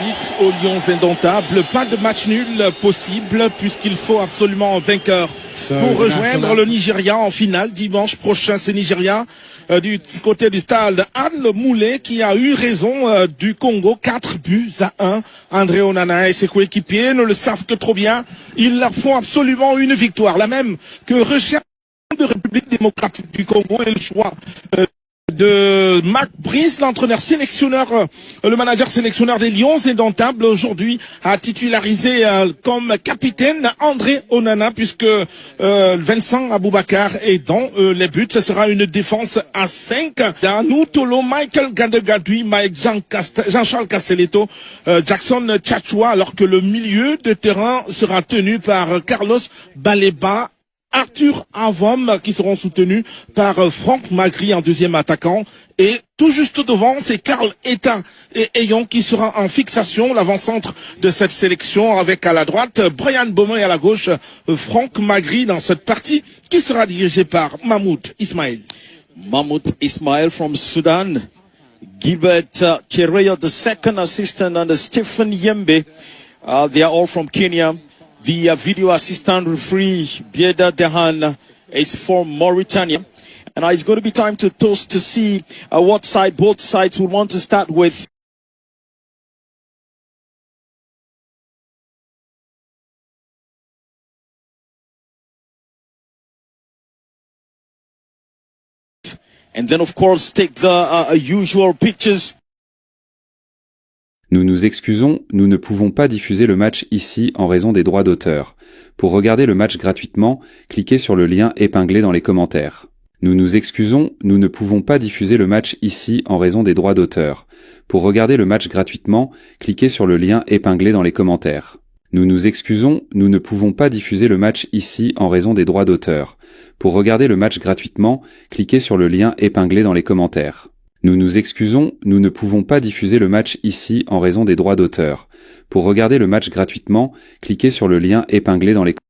dites aux Lions indomptables, pas de match nul possible puisqu'il faut absolument un vainqueur pour rejoindre le Nigeria en finale dimanche prochain. C'est Nigeria du côté du stade Anne Moulé qui a eu raison du Congo, 4-1. André Onana et ses coéquipiers ne le savent que trop bien. Ils leur font absolument une victoire, la même que recherche de République démocratique du Congo, et le choix de Marc Brice, l'entraîneur sélectionneur, le manager sélectionneur des Lions indomptables, aujourd'hui a titularisé comme capitaine André Onana, puisque Vincent Aboubakar est dans les buts. Ce sera une défense à 5. Danou Tolo, Michael Gadegadui, Jean-Charles Castelletto, Jackson Tchatchoua, alors que le milieu de terrain sera tenu par Carlos Baleba, Arthur Avom, qui seront soutenus par Franck Magri en deuxième attaquant. Et tout juste devant, c'est Karl Eta et Eyon qui sera en fixation, l'avant-centre de cette sélection, avec à la droite Brian Baume et à la gauche Franck Magri dans cette partie qui sera dirigée par Mahmoud Ismail. Mahmoud Ismail from Sudan. Gilbert Chereyo, the second assistant, and Stephen Yembe. They are all from Kenya. The video assistant referee, Bieda Dehan, is from Mauritania. And it's going to be time to toast to see what side both sides will want to start with. And then, of course, take the usual pictures. Nous nous excusons, nous ne pouvons pas diffuser le match ici en raison des droits d'auteur. Pour regarder le match gratuitement, cliquez sur le lien épinglé dans les commentaires. Nous nous excusons, nous ne pouvons pas diffuser le match ici en raison des droits d'auteur. Pour regarder le match gratuitement, cliquez sur le lien épinglé dans les commentaires. Nous nous excusons, nous ne pouvons pas diffuser le match ici en raison des droits d'auteur. Pour regarder le match gratuitement, cliquez sur le lien épinglé dans les commentaires. Nous nous excusons, nous ne pouvons pas diffuser le match ici en raison des droits d'auteur. Pour regarder le match gratuitement, cliquez sur le lien épinglé dans les commentaires.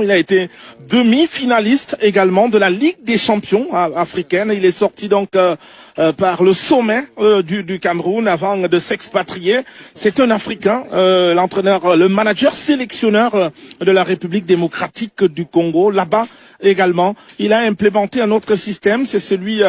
Il a été demi-finaliste également de la Ligue des champions africaine. Il est sorti donc par le sommet du Cameroun avant de s'expatrier. C'est un Africain, l'entraîneur, le manager sélectionneur de la République démocratique du Congo. Là-bas également, il a implémenté un autre système, c'est celui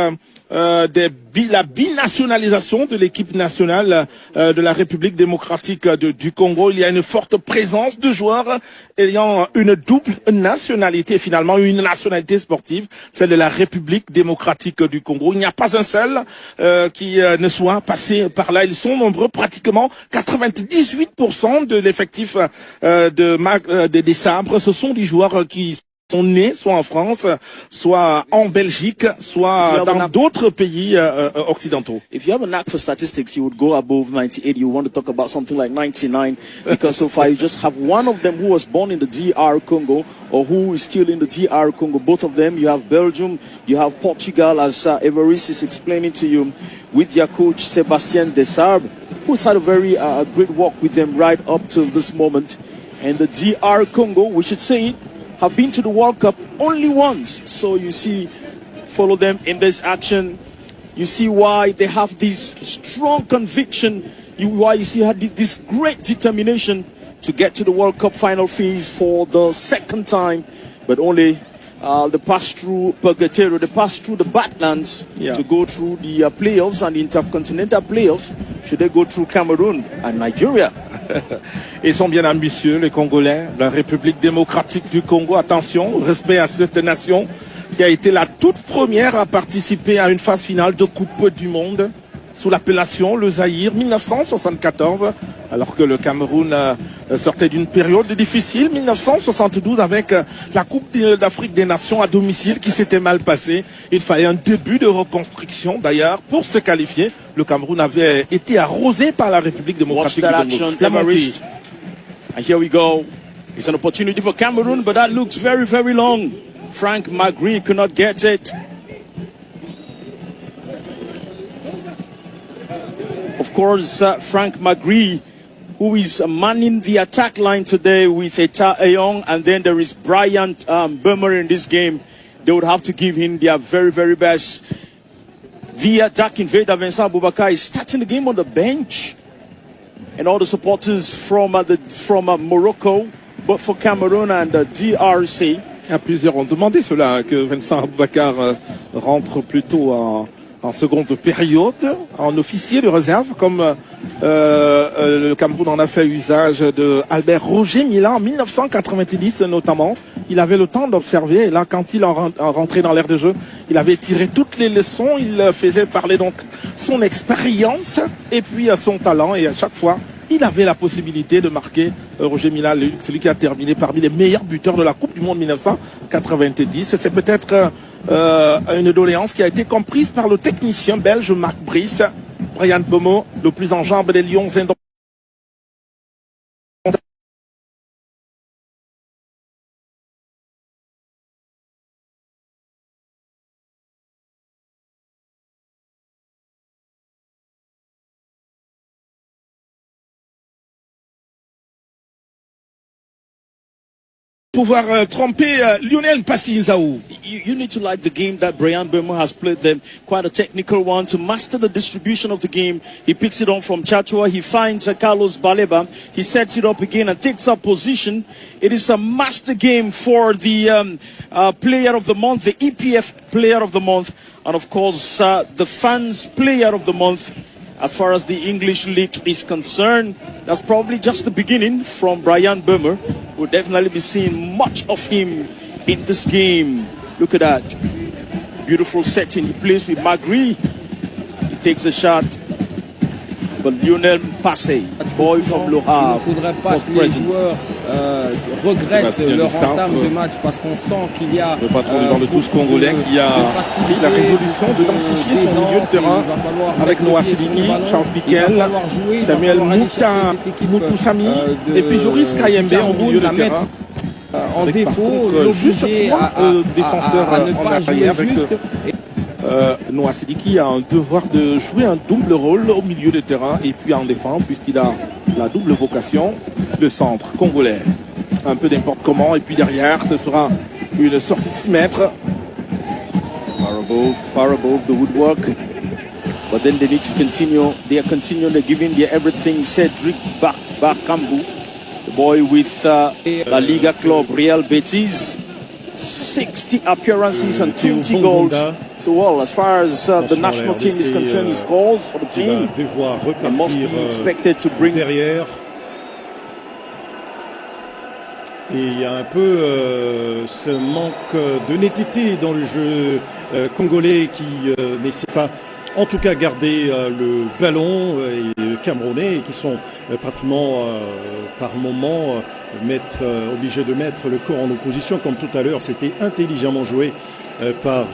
la binationalisation de l'équipe nationale de la République démocratique du Congo. Il y a une forte présence de joueurs ayant une double nationalité, finalement une nationalité sportive, celle de la République démocratique du Congo. Il n'y a pas un seul qui ne soit passé par là. Ils sont nombreux, pratiquement 98% de l'effectif des Sabres. Ce sont des joueurs qui sont nés soit en France, soit en Belgique, soit dans d'autres pays occidentaux. If you have a knack for statistics, you would go above 98. You want to talk about something like 99, because so far you just have one of them who was born in the DR Congo or who is still in the DR Congo. Both of them, you have Belgium, you have Portugal, as Everest is explaining to you, with your coach Sébastien Desabre, who's had a very great work with them right up to this moment. And the DR Congo, we should say it, have been to the World Cup only once. So you see, follow them in this action. You see why they have this strong conviction. Why you see this great determination to get to the World Cup final phase for the second time. But only they passed through Purgatorio, they passed through the Badlands to go through the playoffs and the intercontinental playoffs. Should they go through Cameroon and Nigeria? Ils sont bien ambitieux, les Congolais, la République démocratique du Congo. Attention, respect à cette nation qui a été la toute première à participer à une phase finale de Coupe du Monde sous l'appellation le Zaïre 1974, alors que le Cameroun sortait d'une période difficile, 1972, avec la Coupe d'Afrique des Nations à domicile qui s'était mal passée. Il fallait un début de reconstruction. D'ailleurs, pour se qualifier, le Cameroun avait été arrosé par la République démocratique du Congo. La montée. And here we go. It's an opportunity for Cameroon, but that looks very, very long. Frank Magri could not get it. Of course, Frank Magri, who is manning the attack line today with Eta Ayong, and then there is Bryant Burmer in this game. They would have to give him their very, very best. The attack invader Vincent Boubacar is starting the game on the bench. And all the supporters from Morocco, but for Cameroon and the DRC. Plusieurs ont demandé cela, que Vincent Boubacar rentre plutôt en seconde période, en officier de réserve, comme le Cameroun en a fait usage de Albert Roger Milan en 1990 notamment. Il avait le temps d'observer, et là, quand il rentrait dans l'aire de jeu, il avait tiré toutes les leçons, il faisait parler donc son expérience et puis son talent, et à chaque fois, il avait la possibilité de marquer. Roger Milan, celui qui a terminé parmi les meilleurs buteurs de la Coupe du Monde 1990. C'est peut-être une doléance qui a été comprise par le technicien belge Marc Brice. Brian Bomo, le plus en jambes des Lions indomptables. Pouvoir tromper Lionel Passinzao. You need to like the game that Brian Burma has played them. Quite a technical one to master the distribution of the game. He picks it on from Chachua. He finds Carlos Baleba. He sets it up again and takes up position. It is a master game for the player of the month, the EPF player of the month, and of course the fans player of the month. As far as the English League is concerned, that's probably just the beginning from Brian Burma. We'll definitely be seeing much of him in this game. Look at that. Beautiful setting. He plays with Magri. He takes a shot. But Lionel Passé, boy from Le Havre, il ne faudrait pas que les joueurs regrettent leur entame de match parce qu'on sent qu'il y a le patron du banc de tous congolais qui a pris la résolution de densifier son milieu de terrain avec Noah Sidiki, Charles Piquel, Samuel Moutoussami et puis Joris Kayembe en milieu de terrain. En défaut, juste trois défenseurs en arrière avec Noah Sidiki a un devoir de jouer un double rôle au milieu de terrain et puis en défense puisqu'il a la double vocation, le centre congolais. Un peu n'importe comment et puis derrière ce sera une sortie de 6 mètres. Far above the woodwork. But then they need to continue. They are continuing. They're giving their everything. Cedric Bakambu, the boy with La Liga club Real Betis. 60 appearances and 20 goals. So, well, as far as the national team is concerned, his goals for the team must be expected to bring derrière. Et il y a un peu ce manque de netteté dans le jeu congolais qui n'essaie pas, en tout cas, garder le ballon et le Camerounais qui sont pratiquement par moment obligés de mettre le corps en opposition. Comme tout à l'heure, c'était intelligemment joué par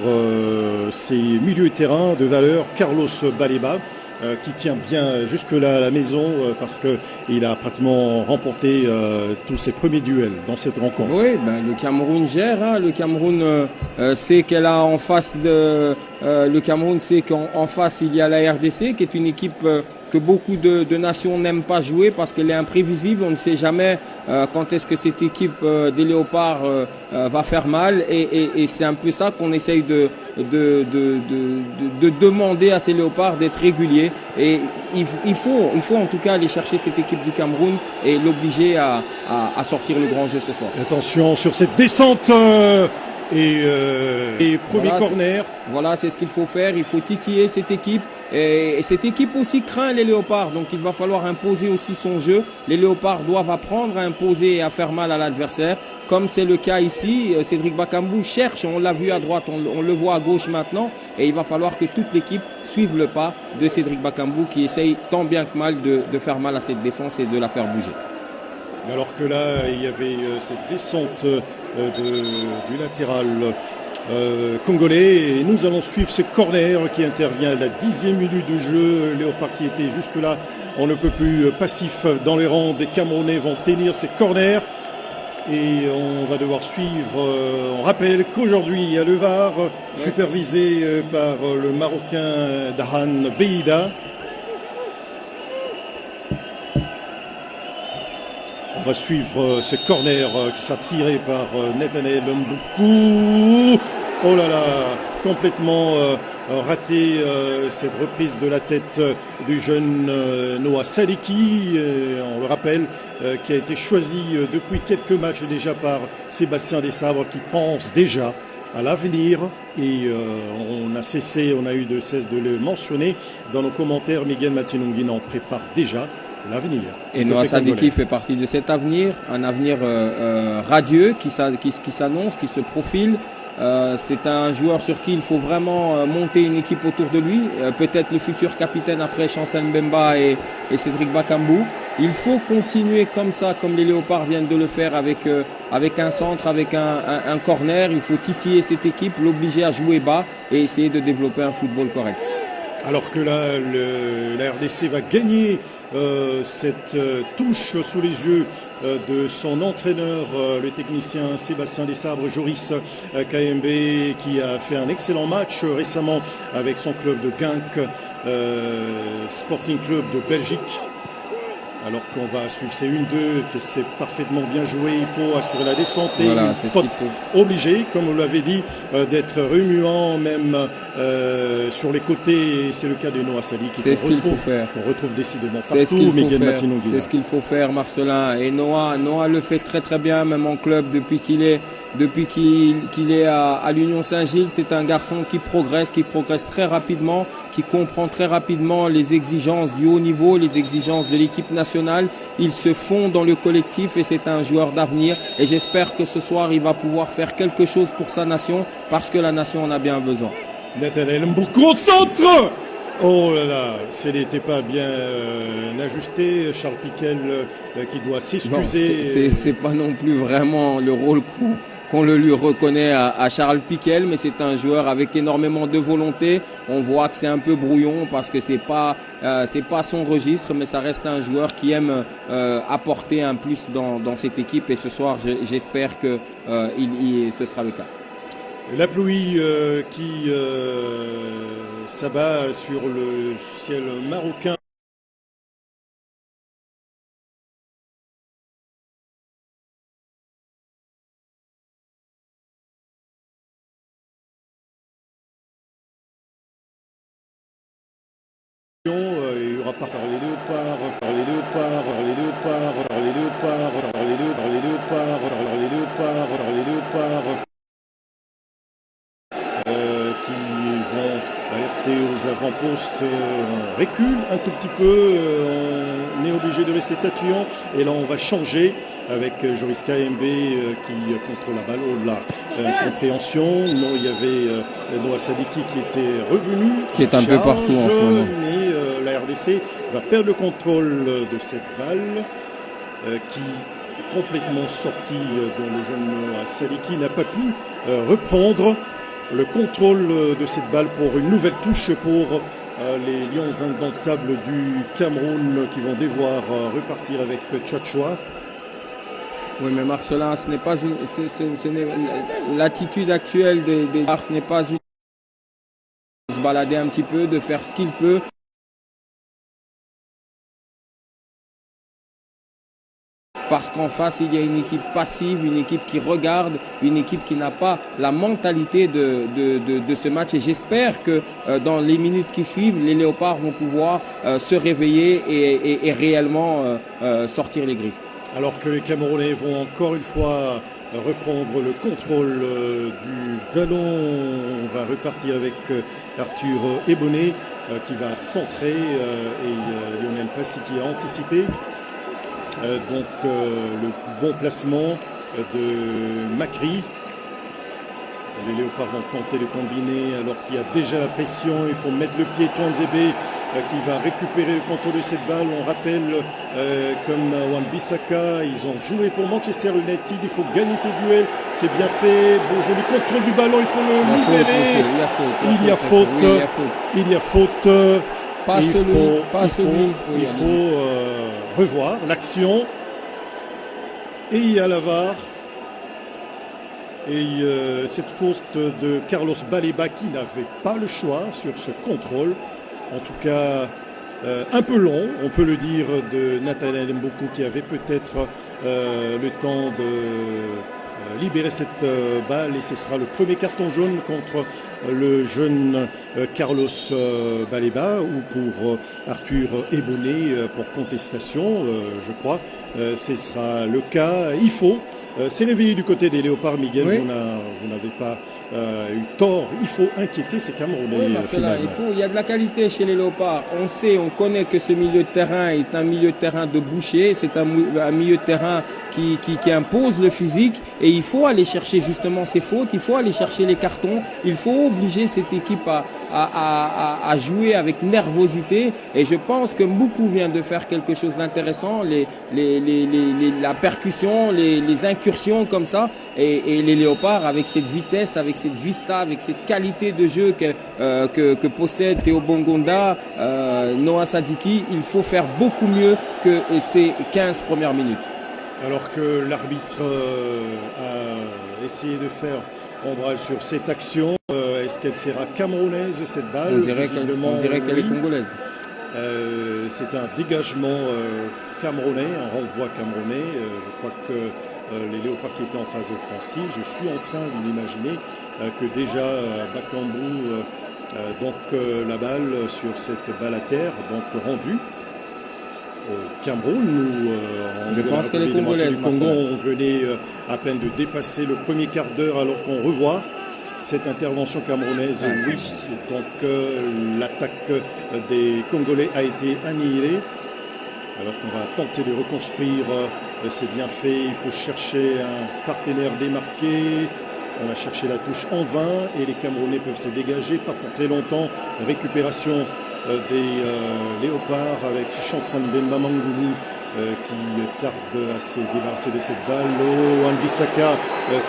ces milieux de terrain de valeur. Carlos Baleba, qui tient bien jusque-là à la maison parce qu'il a pratiquement remporté tous ses premiers duels dans cette rencontre. Oui, le Cameroun gère. Hein. Le Cameroun sait qu'elle a en face le Cameroun sait qu'en face il y a la RDC qui est une équipe que beaucoup de nations n'aiment pas jouer parce qu'elle est imprévisible. On ne sait jamais quand est-ce que cette équipe des Léopards va faire mal et c'est un peu ça qu'on essaye de demander à ces Léopards d'être réguliers et il faut en tout cas aller chercher cette équipe du Cameroun et l'obliger à sortir le grand jeu ce soir. Attention sur cette descente et premier corner. Voilà, c'est ce qu'il faut faire. Il faut titiller cette équipe. Et cette équipe aussi craint les Léopards. Donc il va falloir imposer aussi son jeu. Les Léopards doivent apprendre à imposer et à faire mal à l'adversaire. Comme c'est le cas ici, Cédric Bakambu cherche. On l'a vu à droite, on le voit à gauche maintenant. Et il va falloir que toute l'équipe suive le pas de Cédric Bakambu qui essaye tant bien que mal de faire mal à cette défense et de la faire bouger. Alors que là, il y avait cette descente du latéral congolais et nous allons suivre ce corner qui intervient à la 10e minute de jeu. Léopard qui était jusque-là, on ne peut plus passif dans les rangs des Camerounais vont tenir ces corners et on va devoir suivre. On rappelle qu'aujourd'hui il y a le VAR supervisé par le Marocain Dahan Beida. On va suivre ce corner qui sera tiré par Nathaniel Mboukou. Oh là là, complètement raté cette reprise de la tête du jeune Noah Sadiki, on le rappelle, qui a été choisi depuis quelques matchs déjà par Sébastien Desabre qui pense déjà à l'avenir et on a eu de cesse de le mentionner dans nos commentaires. Miguel Matinongui en prépare déjà l'avenir. Et Noah Sadiki fait partie de cet avenir, un avenir radieux qui s'annonce, qui se profile. C'est un joueur sur qui il faut vraiment monter une équipe autour de lui. Peut-être le futur capitaine après Chancel Mbemba et Cédric Bakambu. Il faut continuer comme ça, comme les Léopards viennent de le faire avec un centre, avec un corner. Il faut titiller cette équipe, l'obliger à jouer bas et essayer de développer un football correct. Alors que là, la RDC va gagner cette touche sous les yeux de son entraîneur, le technicien Sébastien Desabre, Joris KMB, qui a fait un excellent match récemment avec son club de Genk, Sporting Club de Belgique. Alors qu'on va suivre ces 1-2, que c'est parfaitement bien joué, il faut assurer la descente et voilà, obligé, comme vous l'avez dit, d'être remuant même sur les côtés. C'est le cas de Noah Sadi c'est ce qu'il faut faire. On retrouve décidément c'est partout Miguel Matinongui. C'est ce qu'il faut faire, Marcelin. Et Noah le fait très très bien, même en club depuis qu'il est à l'Union Saint-Gilles. C'est un garçon qui progresse très rapidement, qui comprend très rapidement les exigences du haut niveau, les exigences de l'équipe nationale. Il se fond dans le collectif et c'est un joueur d'avenir. Et j'espère que ce soir, il va pouvoir faire quelque chose pour sa nation parce que la nation en a bien besoin. Nathaniel Mboukou, centre. Oh là là, ce n'était pas bien ajusté. Charles Piquel qui doit s'excuser. C'est pas non plus vraiment le rôle qu'on le lui reconnaît à Charles Piquel, mais c'est un joueur avec énormément de volonté. On voit que c'est un peu brouillon parce que c'est pas son registre, mais ça reste un joueur qui aime apporter un plus dans cette équipe. Et ce soir, j'espère que ce sera le cas. La pluie qui s'abat sur le ciel marocain. Il y aura par les léopards, par les léopards, par les léopards, par les léopards, par les léopards, par les léopards, par les léopards, par les léopards. l'avant-poste, on recule un tout petit peu, on est obligé de rester tatillon et là on va changer avec Joris Kayembe qui contrôle la balle. Oh là, compréhension. Non, il y avait Noah Sadiki qui était revenu. Qui est un peu partout en ce moment. Mais la RDC va perdre le contrôle de cette balle qui est complètement sortie dont le jeune Noah Sadiki n'a pas pu reprendre le contrôle de cette balle pour une nouvelle touche pour les Lions indomptables du Cameroun qui vont devoir repartir avec Tchouatchoua. Oui, mais Marcelin, ce n'est pas l'attitude actuelle des ce n'est pas une de se balader un petit peu, de faire ce qu'il peut. Parce qu'en face, il y a une équipe passive, une équipe qui regarde, une équipe qui n'a pas la mentalité de ce match. Et j'espère que dans les minutes qui suivent, les Léopards vont pouvoir se réveiller et réellement sortir les griffes. Alors que les Camerounais vont encore une fois reprendre le contrôle du ballon. On va repartir avec Arthur Ebonné qui va centrer et Lionel Passy qui a anticipé. Donc le bon placement de Macri. Les Léopards vont tenter de combiner alors qu'il y a déjà la pression. Il faut mettre le pied. Touanzebe qui va récupérer le contrôle de cette balle. On rappelle comme Wan-Bissaka, ils ont joué pour Manchester United. Il faut gagner ces duels. C'est bien fait. Bon joli contrôle du ballon. Il faut le libérer. Il y a faute. Il y a faute. Il faut revoir l'action. Et il y a la VAR. Et cette faute de Carlos Baleba qui n'avait pas le choix sur ce contrôle. En tout cas, un peu long, on peut le dire, de Nathaniel Mboku qui avait peut-être le temps de libérer cette balle. Et ce sera le premier carton jaune contre le jeune Carlos Baleba ou pour Arthur Ebonné pour contestation, je crois. Ce sera le cas. Il faut. C'est réveillé du côté des Léopards, Miguel. Oui. Vous n'avez pas eu tort. Il faut inquiéter ces Camerounais. Oui, il y a de la qualité chez les Léopards. On connaît que ce milieu de terrain est un milieu de terrain de boucher. C'est un milieu de terrain qui impose le physique. Et il faut aller chercher justement ces fautes. Il faut aller chercher les cartons. Il faut obliger cette équipe à jouer avec nervosité. Et je pense que Mboku vient de faire quelque chose d'intéressant. La percussion, les incursions comme ça. Et les Léopards, avec cette vitesse, avec cette vista, avec cette qualité de jeu que possède Théo Bongonda, Noah Sadiki, il faut faire beaucoup mieux que ces 15 premières minutes. Alors que l'arbitre a essayé de faire ombrage sur cette action, est-ce qu'elle sera camerounaise cette balle? On dirait qu'elle est congolaise. C'est un dégagement camerounais, un renvoi camerounais. Je crois que les Léopards qui étaient en phase offensive, je suis en train de m'imaginer que déjà Bakambu, la balle sur cette balle à terre, donc rendue au Cameroun. Je pense qu'elle est congolaise. Du Congo, on venait à peine de dépasser le premier quart d'heure alors qu'on revoit cette intervention camerounaise. Oui, donc l'attaque des Congolais a été annihilée. Alors qu'on va tenter de reconstruire, c'est bien fait. Il faut chercher un partenaire démarqué. On a cherché la touche en vain et les Camerounais peuvent se dégager, pas pour très longtemps. Récupération des Léopards avec Chansan Bemba Mangoulou qui tarde à se débarrasser de cette balle. Wan-Bissaka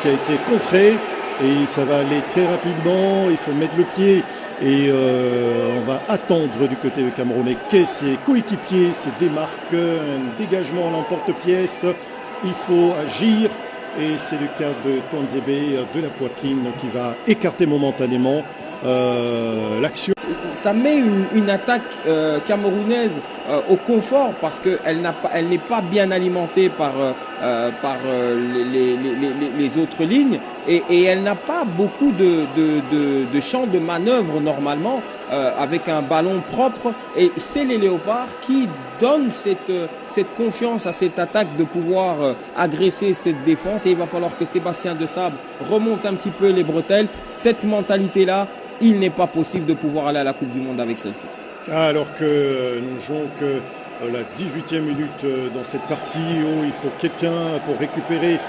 qui a été contré et ça va aller très rapidement. Il faut mettre le pied. Et on va attendre du côté du Camerounais que ses coéquipiers se démarquent, un dégagement en l'emporte-pièce. Il faut agir et c'est le cas de Touanzebe de la poitrine qui va écarter momentanément l'action. Ça met une attaque camerounaise au confort parce qu'elle n'est pas bien alimentée par les autres lignes et elle n'a pas beaucoup de champ de manœuvre normalement avec un ballon propre. Et c'est les Léopards qui donnent cette confiance à cette attaque de pouvoir agresser cette défense. Et il va falloir que Sébastien Desabre remonte un petit peu les bretelles. Cette mentalité-là, il n'est pas possible de pouvoir aller à la Coupe du Monde avec celle-ci. Alors que nous jouons que la 18e minute dans cette partie où il faut quelqu'un pour récupérer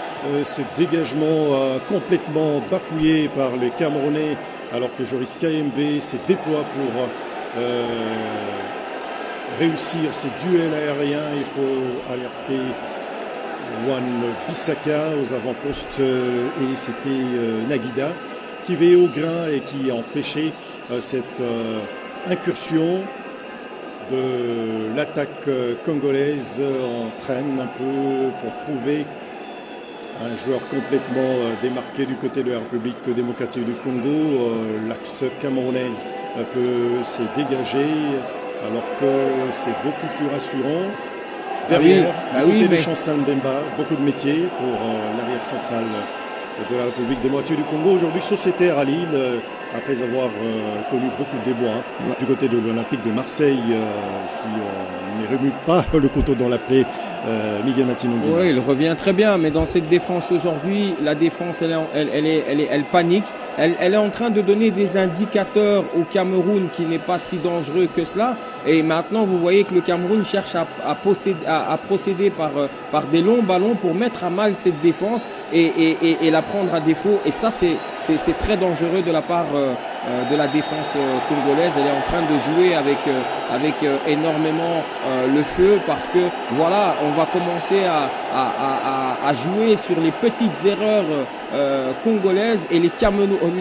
ce dégagement complètement bafouillé par les Camerounais, alors que Joris Kayembe se déploie pour réussir ces duels aériens. Il faut alerter Wan Bissaka aux avant-postes et c'était Naguida qui veillait au grain et qui a empêché cette incursion de l'attaque congolaise. On traîne un peu pour trouver un joueur complètement démarqué du côté de la République démocratique du Congo. L'axe camerounaise peut se dégager alors que c'est beaucoup plus rassurant. Derrière, du côté de Chancel Mbemba, beaucoup de métiers pour l'arrière central de la République démocratique du Congo. Aujourd'hui sociétaire à Lille, après avoir connu beaucoup de déboires du côté de l'Olympique de Marseille, si on ne remue pas le couteau dans la plaie, Miguel Martino. Oui, il revient très bien, mais dans cette défense aujourd'hui, la défense, elle panique. Elle est en train de donner des indicateurs au Cameroun qui n'est pas si dangereux que cela. Et maintenant, vous voyez que le Cameroun cherche à procéder par des longs ballons pour mettre à mal cette défense et la prendre à défaut. Et ça, c'est très dangereux de la part de la défense congolaise. Elle est en train de jouer avec énormément le feu parce que voilà, on va commencer à jouer sur les petites erreurs congolaises et les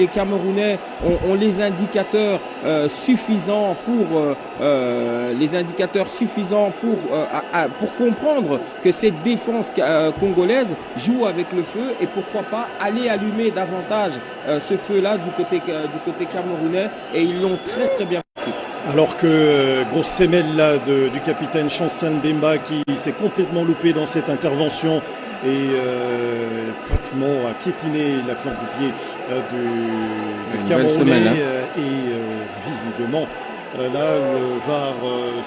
Camerounais ont les indicateurs suffisants pour comprendre que cette défense congolaise joue avec le feu et pourquoi pas aller allumer davantage ce feu-là du côté camerounais, et ils l'ont très très bien compris. Alors que grosse sémelle là du capitaine Chancel Mbemba qui s'est complètement loupé dans cette intervention et pratiquement a piétiné la plante du pied du Camerounais et visiblement là le VAR ne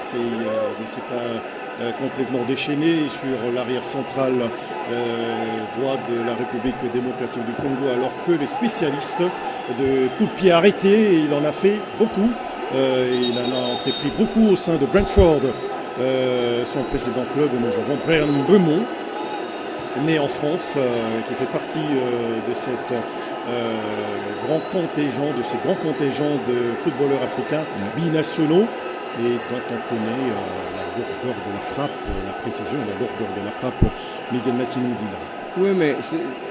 s'est pas complètement déchaîné sur l'arrière central droit de la République démocratique du Congo, alors que les spécialistes de coups de pied arrêtés, il en a fait beaucoup. Il en a entrepris beaucoup au sein de Brentford, son précédent club. Nous avons Brian Bremont, né en France, qui fait partie de cette grand contingent, de ces grands contingents de footballeurs africains binationaux, et dont on connaît la lourdeur de la frappe, la précision et la lourdeur de la frappe, Miguel Martino Guida. Oui, mais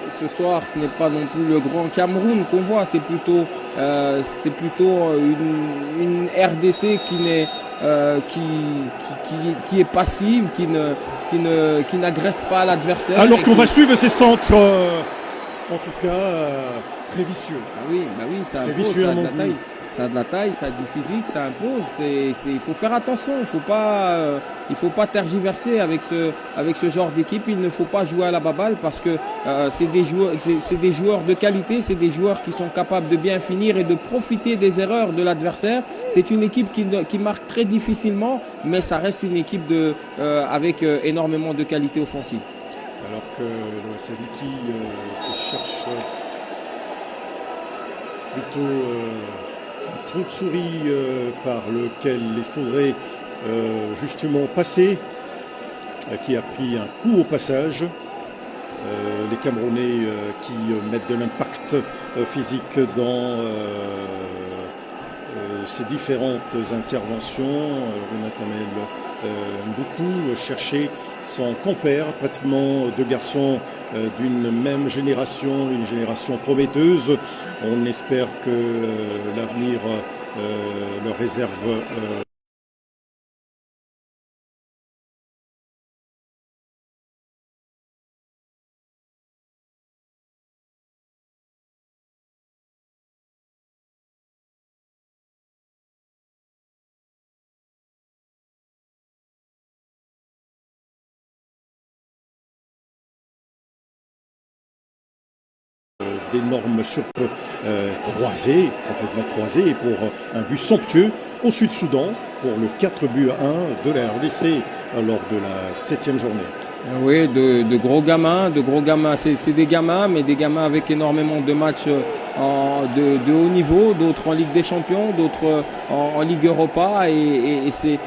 ce soir, ce n'est pas non plus le grand Cameroun qu'on voit, c'est plutôt une RDC qui est passive, qui n'agresse pas l'adversaire. Alors qu'on va suivre ces centres, en tout cas très vicieux. Oui, ça impose, ça a de la taille, ça a du physique, ça impose. Il faut faire attention, il faut pas tergiverser avec ce genre d'équipe. Il ne faut pas jouer à la baballe parce que c'est des joueurs de qualité, c'est des joueurs qui sont capables de bien finir et de profiter des erreurs de l'adversaire. C'est une équipe qui marque très difficilement, mais ça reste une équipe avec énormément de qualité offensive. Alors que le Sadiki se cherche plutôt un trou de souris par lequel il faudrait justement passer, qui a pris un coup au passage. Les Camerounais qui mettent de l'impact physique dans ces différentes interventions. Nathanaël Mboukou cherchait son compère, pratiquement deux garçons d'une même génération, une génération prometteuse. On espère que l'avenir leur réserve d'énormes croisés, complètement croisés, et pour un but somptueux au Sud-Soudan pour le 4-1 de la RDC lors de la 7e journée. Oui, de gros gamins, c'est des gamins, mais des gamins avec énormément de matchs de haut niveau, d'autres en Ligue des Champions, d'autres en Ligue Europa, et c'est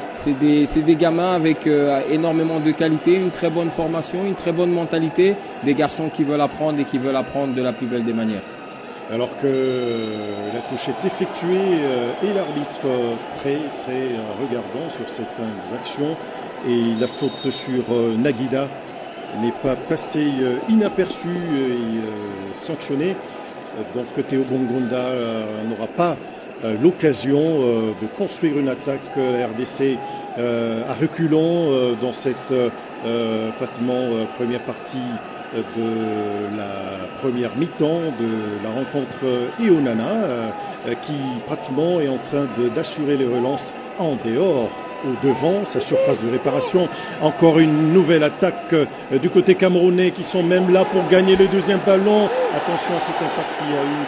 des gamins avec énormément de qualité, une très bonne formation, une très bonne mentalité, des garçons qui veulent apprendre et qui veulent apprendre de la plus belle des manières. Alors que la touche est effectuée et l'arbitre très regardant sur certaines actions, et la faute sur Naguida n'est pas passée inaperçue et sanctionnée. Donc Théo Bongonda n'aura pas l'occasion de construire une attaque. La RDC à reculons dans cette pratiquement première partie de la première mi-temps de la rencontre Eonana qui pratiquement est en train d'assurer les relances en dehors, au devant, sa surface de réparation. Encore une nouvelle attaque du côté camerounais qui sont même là pour gagner le deuxième ballon. Attention à cet impact qui a eu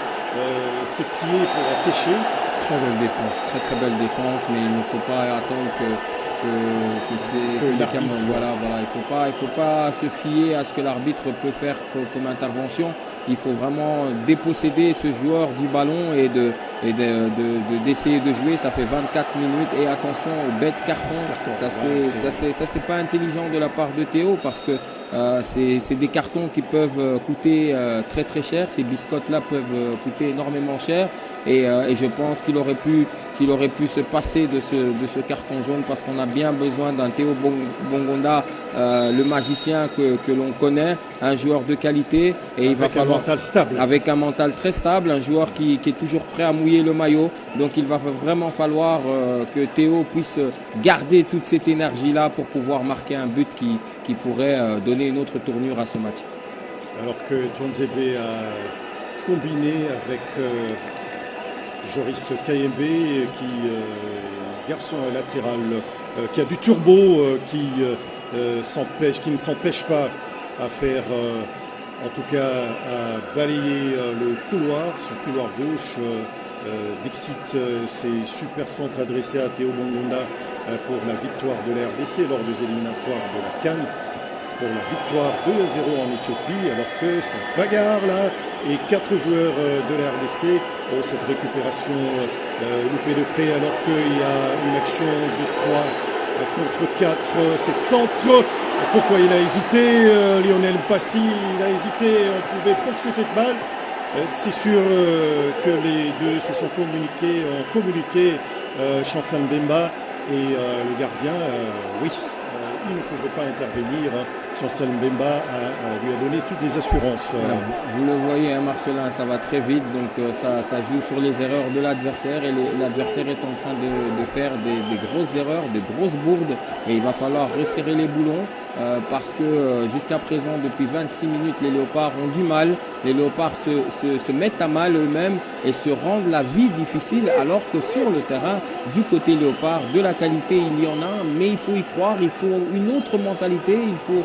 ses pieds pour empêcher. Très belle défense, très belle défense, mais il ne faut pas attendre que les Camerounais, voilà, il faut pas se fier à ce que l'arbitre peut faire comme intervention. Il faut vraiment déposséder ce joueur du ballon et d'essayer de jouer. Ça fait 24 minutes et attention aux bêtes cartons. Ça c'est pas intelligent de la part de Théo, parce que c'est des cartons qui peuvent coûter très cher. Ces biscottes là peuvent coûter énormément cher, et je pense qu'il aurait pu se passer de ce carton jaune, parce qu'on a bien besoin d'un Théo Bongonda, le magicien que l'on connaît, un joueur de qualité, et il va falloir avec un mental très stable, un joueur qui est toujours prêt à mouiller le maillot. Donc il va vraiment falloir que Théo puisse garder toute cette énergie là pour pouvoir marquer un but qui pourrait donner une autre tournure à ce match. Alors que Tuanzebe a combiné avec Joris Kayembe, qui garçon latéral, qui a du turbo, qui ne s'empêche pas à faire, en tout cas à balayer le couloir, son couloir gauche. Dixit ses super centres adressés à Théo Bongonda pour la victoire de la RDC lors des éliminatoires de la CAN, pour la victoire 2-0 en Éthiopie, alors que c'est une bagarre là, et 4 joueurs de la RDC. Cette récupération loupée de près, alors qu'il y a une action de 3 contre 4, c'est centre. Pourquoi il a hésité, Lionel Passy, il a hésité, on pouvait boxer cette balle. C'est sûr que les deux se sont ont communiqué, Chancel Mbemba et le gardien, oui, il ne pouvait pas intervenir. Chancel Mbemba lui a donné toutes les assurances. Voilà. Vous le voyez, hein, Marcelin, ça va très vite, donc ça joue sur les erreurs de l'adversaire, et l'adversaire est en train de faire des grosses erreurs, des grosses bourdes, et il va falloir resserrer les boulons. Parce que jusqu'à présent, depuis 26 minutes, les Léopards ont du mal. Les Léopards se mettent à mal eux-mêmes et se rendent la vie difficile, alors que sur le terrain, du côté Léopard, de la qualité, il y en a, mais il faut y croire, il faut une autre mentalité, il faut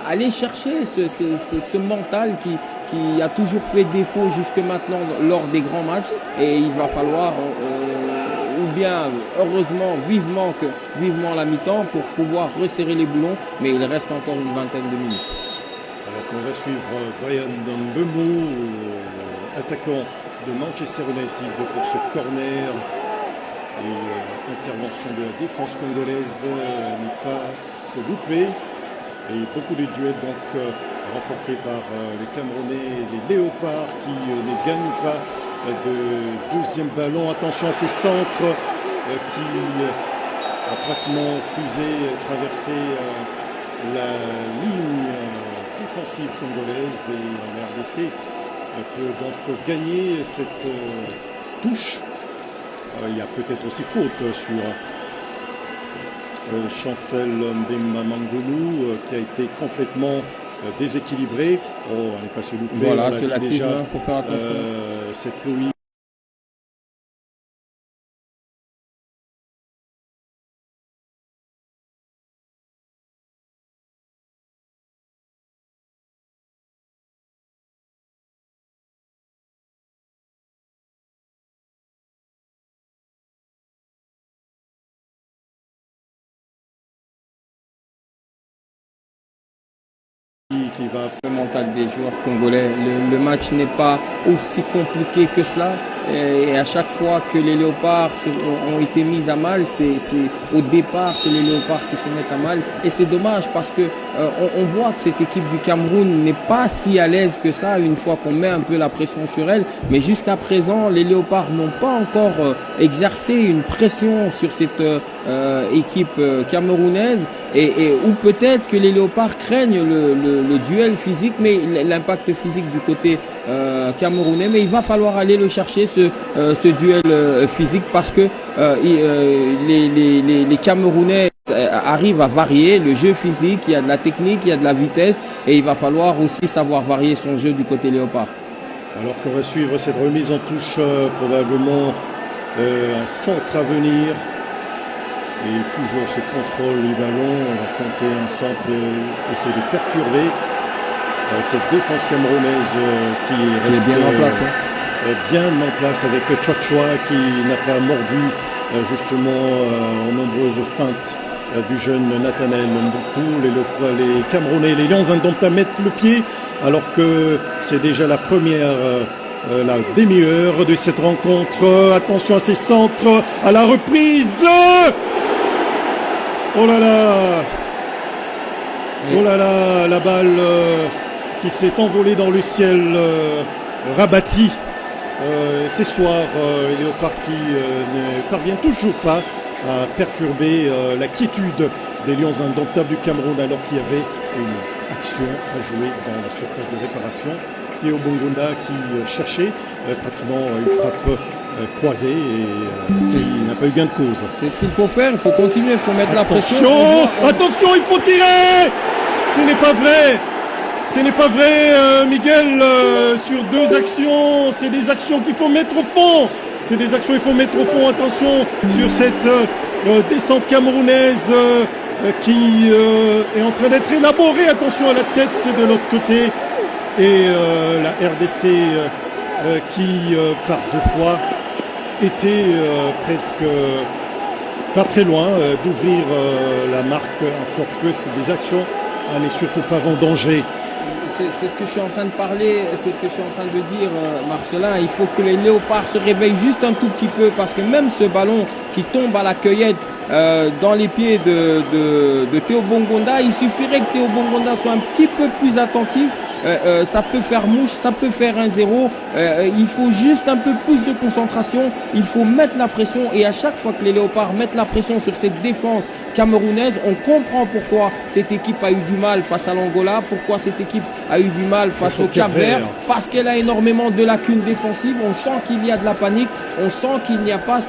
aller chercher ce mental qui a toujours fait défaut jusque maintenant lors des grands matchs, et il va falloir... ou bien, heureusement, vivement la mi-temps pour pouvoir resserrer les boulons, mais il reste encore une vingtaine de minutes. Alors qu'on va suivre Brian Mbemou, attaquant de Manchester United, pour ce corner. Et intervention de la défense congolaise n'est pas se louper. Et beaucoup de duels donc remportés par les Camerounais et les Léopards qui ne gagnent pas de deuxième ballon. Attention à ces centres qui a pratiquement fusé, traversé la ligne défensive congolaise, et la RDC peut donc gagner cette touche. Il y a peut-être aussi faute sur Chancel Mbemba Mangolou qui a été complètement déséquilibré. Oh, on n'est pas se louper. Voilà, c'est la déjà. Il faut faire attention. Cette Louis. qui va... Le mental des joueurs congolais, le match n'est pas aussi compliqué que cela. Et à chaque fois que les léopards ont été mis à mal, au départ, c'est les léopards qui se mettent à mal. Et c'est dommage parce que on voit que cette équipe du Cameroun n'est pas si à l'aise que ça une fois qu'on met un peu la pression sur elle. Mais jusqu'à présent, les léopards n'ont pas encore exercé une pression sur cette équipe camerounaise. Ou peut-être que les léopards craignent le duel physique, mais l'impact physique du côté camerounais. Mais il va falloir aller le chercher, ce duel physique, parce que les Camerounais arrivent à varier le jeu physique. Il y a de la technique, il y a de la vitesse, et il va falloir aussi savoir varier son jeu du côté léopard. Alors qu'on va suivre cette remise en touche, probablement un centre à venir. Et toujours ce contrôle du ballon, on va tenter un centre, essayer de perturber cette défense camerounaise qui reste bien en place. Bien en place avec Chouachua qui n'a pas mordu justement en nombreuses feintes du jeune Nathanaël Mboukou. Les Camerounais, les Lions Indomptables mettent le pied alors que c'est déjà la première... la demi-heure de cette rencontre. Attention à ces centres, à la reprise. Oh là là. Oh là là, la balle qui s'est envolée dans le ciel, rabattie. Ce soir, les léopards qui ne parviennent toujours pas à perturber la quiétude des Lions Indomptables du Cameroun, alors qu'il y avait une action à jouer dans la surface de réparation. Théo Bongonda qui cherchait pratiquement une frappe croisée et qui n'a pas eu gain de cause. C'est ce qu'il faut faire, il faut continuer, il faut mettre la pression. Attention, il faut tirer. Ce n'est pas vrai. Ce n'est pas vrai, Miguel, sur deux actions. C'est des actions qu'il faut mettre au fond. C'est des actions qu'il faut mettre au fond. Attention sur cette descente camerounaise qui est en train d'être élaborée. Attention à la tête de l'autre côté. Et la RDC qui, par deux fois, était presque pas très loin d'ouvrir la marque, encore que c'est des actions à ne surtout pas vendanger. C'est ce que je suis en train de parler, c'est ce que je suis en train de dire, Marcelin. Il faut que les léopards se réveillent juste un tout petit peu, parce que même ce ballon qui tombe à la cueillette dans les pieds de Théo Bongonda, il suffirait que Théo Bongonda soit un petit peu plus attentif. Ça peut faire mouche, ça peut faire 1-0. Il faut juste un peu plus de concentration. Il faut mettre la pression, et à chaque fois que les léopards mettent la pression sur cette défense camerounaise, on comprend pourquoi cette équipe a eu du mal face à l'Angola, pourquoi cette équipe a eu du mal face au Cap-Vert, parce qu'elle a énormément de lacunes défensives. On sent qu'il y a de la panique, on sent qu'il n'y a pas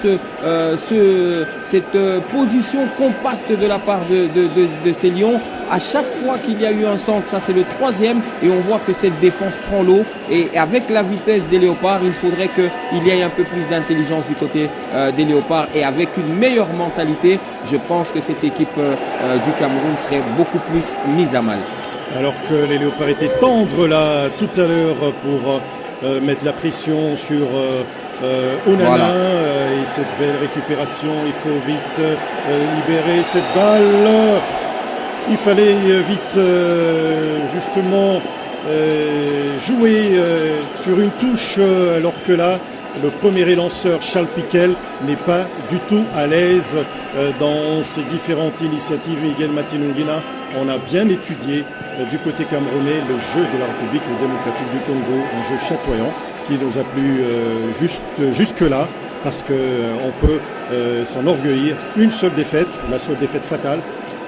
cette position compacte de la part de ces Lions. À chaque fois qu'il y a eu un centre, ça c'est le troisième, et on voit que cette défense prend l'eau, et avec la vitesse des léopards, il faudrait qu'il y ait un peu plus d'intelligence du côté des léopards, et avec une meilleure mentalité, je pense que cette équipe du Cameroun serait beaucoup plus mise à mal. Alors que les léopards étaient tendres là tout à l'heure pour mettre la pression sur Onana, voilà. Et cette belle récupération, il faut vite libérer cette balle. Il fallait vite justement jouer sur une touche, alors que là, le premier élanceur, Charles Piquel, n'est pas du tout à l'aise dans ces différentes initiatives. Miguel Matinongina, on a bien étudié du côté camerounais le jeu de la République démocratique du Congo, un jeu chatoyant qui nous a plu jusque-là, parce qu'on peut s'enorgueillir. Une seule défaite, la seule défaite fatale,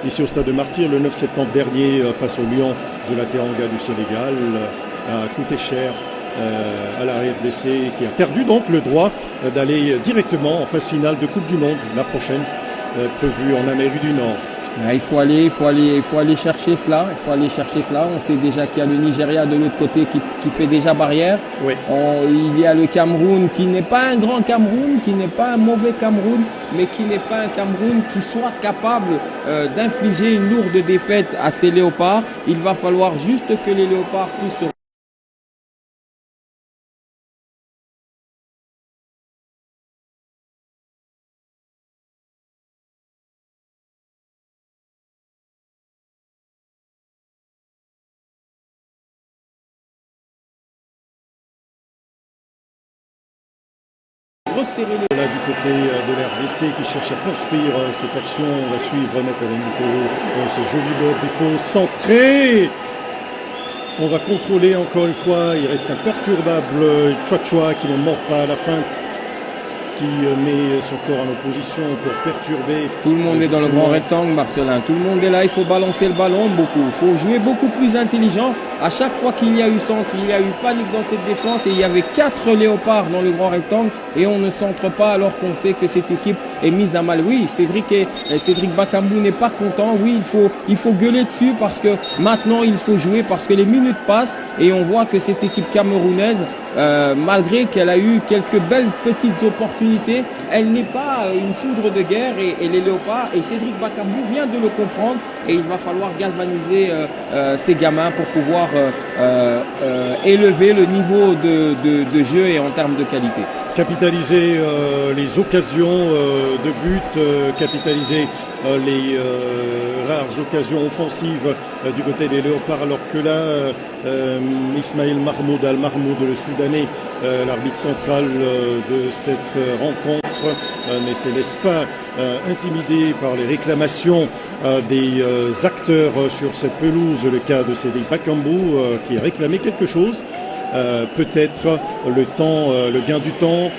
ici au Stade de Martyrs, le 9 septembre dernier, face au Lion de la Teranga du Sénégal, a coûté cher à la RDC, qui a perdu donc le droit d'aller directement en phase finale de Coupe du Monde, la prochaine, prévue en Amérique du Nord. Il faut aller chercher cela. Il faut aller chercher cela. On sait déjà qu'il y a le Nigeria de l'autre côté qui fait déjà barrière. Oui. Il y a le Cameroun qui n'est pas un grand Cameroun, qui n'est pas un mauvais Cameroun, mais qui n'est pas un Cameroun qui soit capable d'infliger une lourde défaite à ces léopards. Il va falloir juste que les léopards puissent se resserrer les... Là, du côté de l'RDC qui cherche à poursuivre cette action, on va suivre Nathalie Nicolo, ce joli lob, il faut centrer. On va contrôler encore une fois, il reste imperturbable Chouachua qui ne mord pas à la feinte, qui met son corps en opposition pour perturber. Tout le monde est dans le grand rectangle, Marcelin. Tout le monde est là. Il faut balancer le ballon beaucoup. Il faut jouer beaucoup plus intelligent. À chaque fois qu'il y a eu centre, il y a eu panique dans cette défense et il y avait 4 léopards dans le grand rectangle et on ne centre pas alors qu'on sait que cette équipe est mise à mal. Oui, Cédric Bakambu n'est pas content. Oui, il faut gueuler dessus parce que maintenant il faut jouer parce que les minutes passent et on voit que cette équipe camerounaise, malgré qu'elle a eu quelques belles petites opportunités, elle n'est pas une foudre de guerre et les léopards et Cédric Bakambu vient de le comprendre et il va falloir galvaniser ces gamins pour pouvoir élever le niveau de jeu et en termes de qualité. Capitaliser les occasions de but, capitaliser les rares occasions offensives du côté des léopards, alors que là Ismail Mahmoud Al-Mahmoud, le Soudanais, l'arbitre central de cette rencontre, ne se laisse pas intimider par les réclamations des acteurs sur cette pelouse, le cas de Cédric Bakambu qui a réclamé quelque chose. Peut-être le gain du temps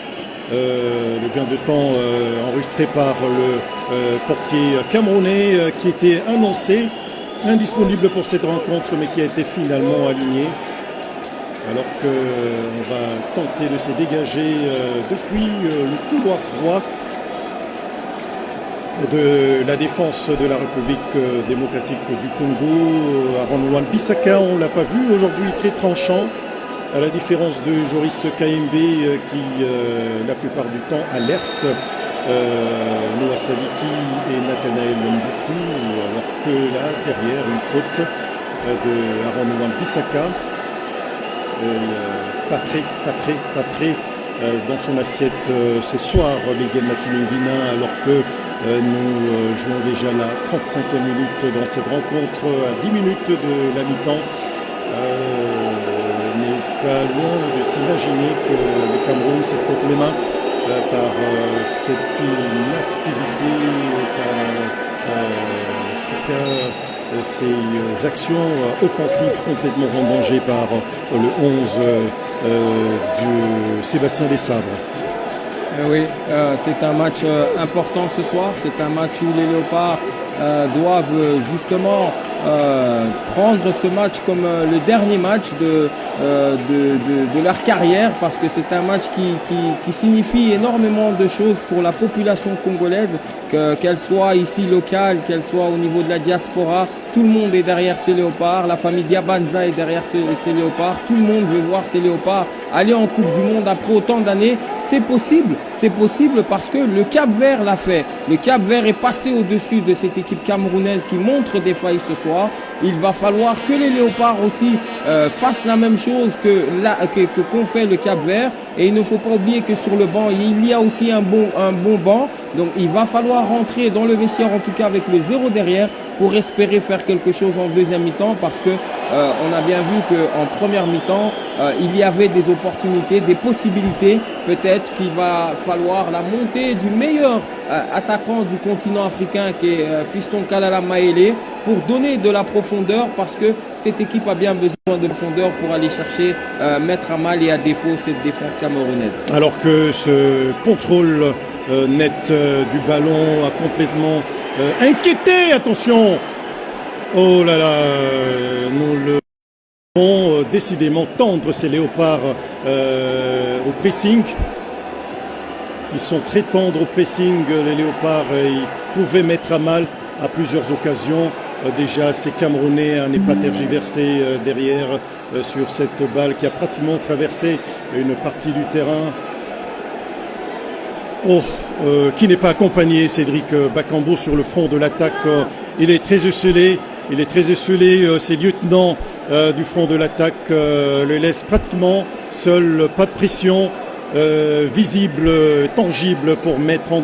enregistré par le portier camerounais qui était annoncé indisponible pour cette rencontre mais qui a été finalement aligné alors qu'on va tenter de se dégager depuis le couloir droit de la défense de la République démocratique du Congo. Aaron Wan-Bissaka, on l'a pas vu aujourd'hui, très tranchant. À la différence de Joris KMB qui, la plupart du temps, alerte Noah Sadiki et Nathanaël Mboukou, alors que là, derrière, une faute de Aaron Wan-Bissaka. Pas très dans son assiette ce soir, Miguel Matinongina, alors que nous jouons déjà la 35e minute dans cette rencontre, à 10 minutes de la mi-temps. Pas loin de s'imaginer que le Cameroun se frotte les mains par cette inactivité, en tout cas ces actions offensives complètement vendangées par le 11 de Sébastien Desabre. Oui, c'est un match important ce soir. C'est un match où les Léopards doivent justement prendre ce match comme le dernier match de leur carrière, parce que c'est un match qui signifie énormément de choses pour la population congolaise, qu'elle soit ici locale, qu'elle soit au niveau de la diaspora. Tout le monde est derrière ces léopards, la famille Diabanza est derrière ces léopards, tout le monde veut voir ces léopards aller en Coupe du Monde après autant d'années. C'est possible parce que le Cap-Vert l'a fait. Le Cap-Vert est passé au-dessus de cette équipe camerounaise qui montre des failles ce soir. Il va falloir que les léopards aussi fassent la même chose qu'ont fait le Cap-Vert. Et il ne faut pas oublier que sur le banc, il y a aussi un bon banc. Donc il va falloir rentrer dans le vestiaire, en tout cas avec le 0 derrière, pour espérer faire quelque chose en deuxième mi-temps, parce que on a bien vu qu'en première mi-temps, il y avait des opportunités, des possibilités. Peut-être qu'il va falloir la montée du meilleur attaquant du continent africain, qui est Fiston Kalala Maélé, pour donner de la profondeur, parce que cette équipe a bien besoin de profondeur pour aller chercher, mettre à mal et à défaut cette défense camerounaise. Alors que ce contrôle net du ballon a complètement inquiété, attention, oh là là, nous le vont décidément tendre ces léopards au pressing. Ils sont très tendres au pressing, les léopards, ils pouvaient mettre à mal à plusieurs occasions. Déjà, ces Camerounais n'est pas tergiversé derrière sur cette balle qui a pratiquement traversé une partie du terrain. Qui n'est pas accompagné, Cédric Bakambu sur le front de l'attaque. Il est très esselé, ses lieutenants du front de l'attaque le laissent pratiquement seul, pas de pression visible, tangible pour mettre en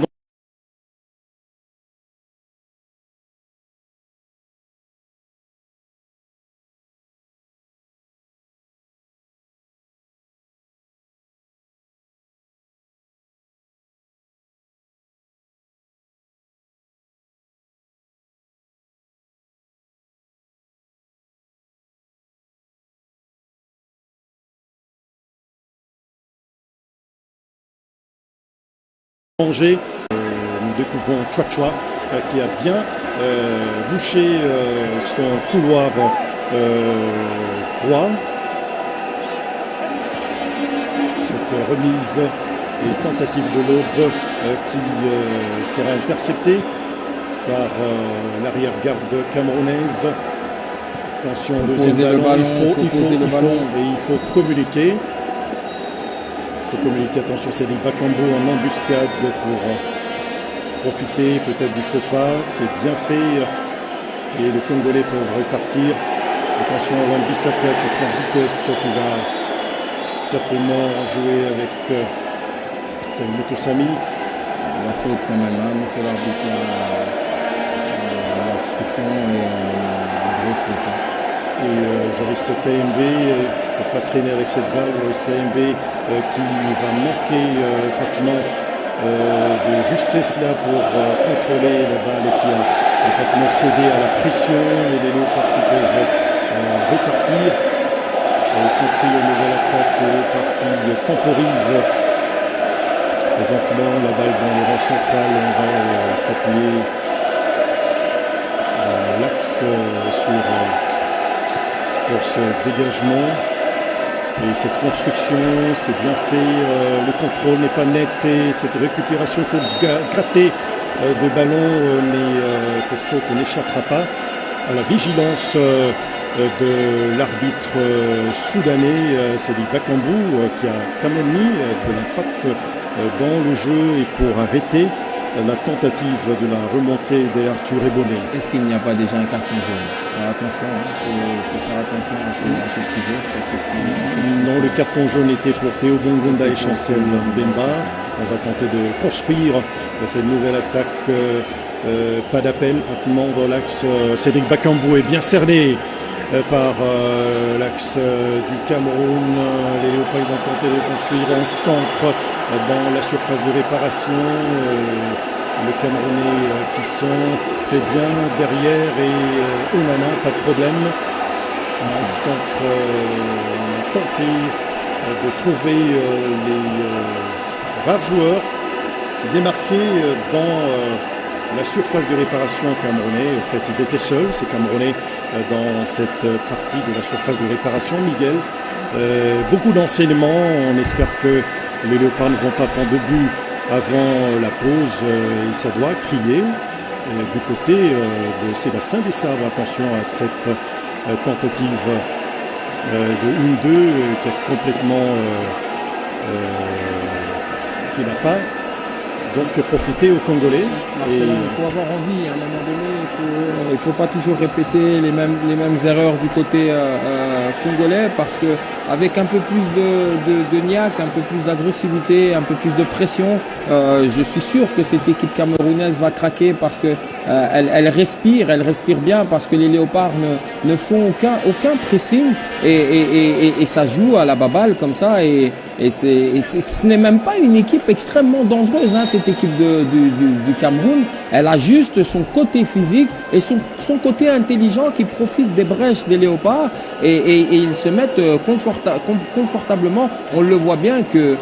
Angers. Nous découvrons Chouachua qui a bien bouché son couloir droit. Cette remise et tentative de l'aube qui sera interceptée par l'arrière-garde camerounaise. Attention, deuxième ballon, il faut communiquer. Il faut communiquer, attention, c'est Bakambu en embuscade pour profiter peut-être du faux pas. C'est bien fait et les Congolais peuvent repartir. Attention à Wan-Bissaka qui prend vitesse, qui va certainement jouer avec Mutosami. La faute quand même, hein, monsieur l'arbitre, l'obstruction et Joris KMB ne peut pas traîner avec cette balle. Joris KMB qui va manquer pratiquement de justesse là pour contrôler la balle et qui a pratiquement cédé à la pression et les Léopards qui peuvent repartir et construire une nouvelle attaque. Les Léopards qui temporise présentement la balle dans le rang central. On va s'appuyer l'axe pour ce dégagement et cette construction, c'est bien fait, le contrôle n'est pas net et cette récupération, il faut gratter de ballon, mais cette faute n'échappera pas à la vigilance de l'arbitre soudanais, Sedi Bakambu, qui a quand même mis de l'impact dans le jeu et pour arrêter la tentative de la remontée d'Arthur Ebonné. Est-ce qu'il n'y a pas déjà un carton jaune? Attention, il faut faire attention à ce petit geste. Non, le carton jaune était pour Théo Bongonda et Chancel Mbemba. On va tenter de construire cette nouvelle attaque. Pas d'appel, pratiquement dans l'axe. Cédric Bakambu est bien cerné par l'axe du Cameroun. Les Léopards vont tenter de construire un centre dans la surface de réparation. Les Camerounais qui sont très bien derrière et Onana, pas de problème. Un centre, on a tenté de trouver les rares joueurs démarqués dans la surface de réparation camerounais. En fait, ils étaient seuls, ces Camerounais, dans cette partie de la surface de réparation. Miguel, beaucoup d'enseignements. On espère que les Léopards ne vont pas prendre de but avant la pause et ça doit crier du côté de Sébastien Desabre. Attention à cette tentative de 1-2 qui a complètement qui n'a pas donc profiter aux Congolais. Marcelin, il faut avoir envie à un moment donné, il faut pas toujours répéter les mêmes erreurs du côté congolais, parce que avec un peu plus de niaque, un peu plus d'agressivité, un peu plus de pression, je suis sûr que cette équipe camerounaise va craquer, parce que elle respire bien, parce que les Léopards ne font aucun pressing et ça joue à la baballe comme ça, et ce n'est même pas une équipe extrêmement dangereuse, hein, cette équipe du Cameroun. Elle a juste son côté physique et son côté intelligent qui profite des brèches des Léopards, et ils se mettent confortablement. On le voit bien que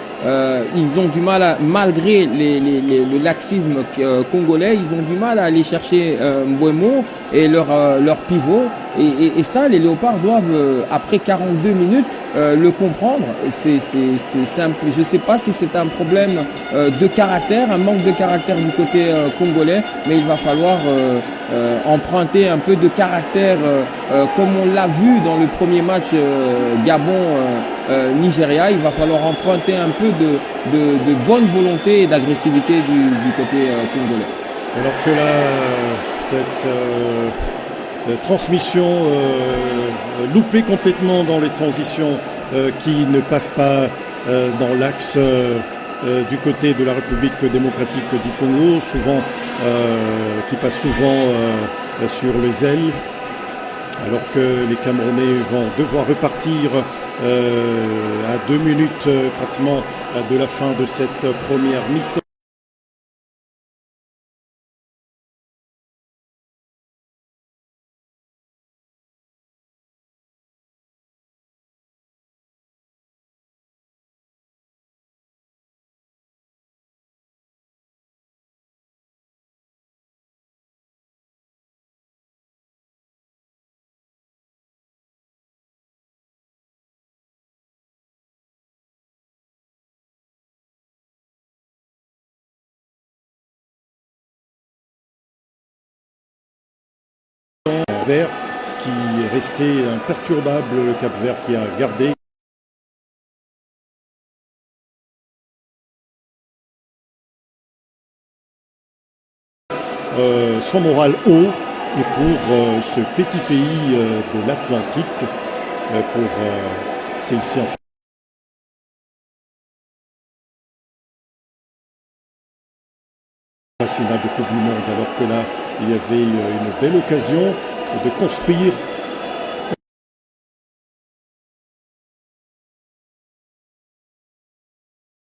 ils ont du mal malgré le laxisme congolais, ils ont du mal à aller chercher Mbouemo et leur pivot, et ça les Léopards doivent après 42 minutes le comprendre. C'est simple. Je ne sais pas si c'est un problème de caractère, un manque de caractère du côté congolais, mais il va falloir emprunter un peu de caractère comme on l'a vu dans le premier match Gabon-Nigeria. Il va falloir emprunter un peu de bonne volonté et d'agressivité du côté congolais. Alors que là, cette transmission loupée complètement dans les transitions qui ne passent pas dans l'axe du côté de la République démocratique du Congo, souvent qui passe souvent sur les ailes, alors que les Camerounais vont devoir repartir à 2 minutes pratiquement de la fin de cette première mi-temps. Cap-Vert qui est resté imperturbable, le Cap-Vert qui a gardé son moral haut, et pour ce petit pays de l'Atlantique, c'est ici en phase finale de Coupe du Monde, alors que là il y avait une belle occasion de construire.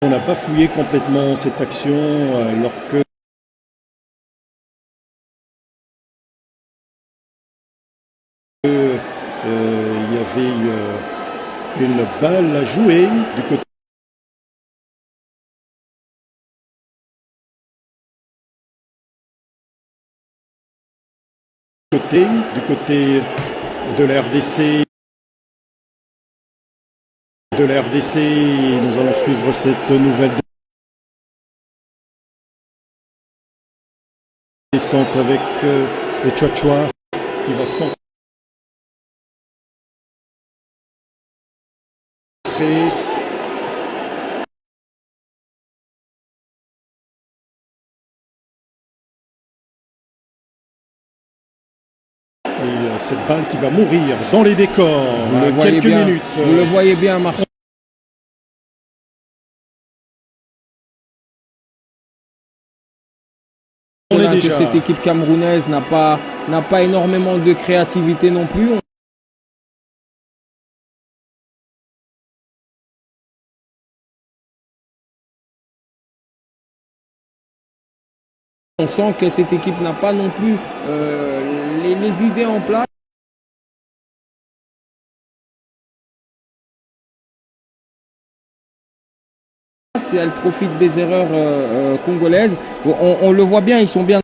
On a bafouillé complètement cette action alors que il y avait une balle à jouer du côté de la RDC. Nous allons suivre cette nouvelle descente avec le Tchouatchoua qui va s'entrer. Et cette balle qui va mourir dans les décors à quelques minutes. Vous le voyez bien, Marcel. Que cette équipe camerounaise n'a pas énormément de créativité non plus. On sent que cette équipe n'a pas non plus les idées en place. Et elle profite des erreurs congolaises. On le voit bien, ils sont bien.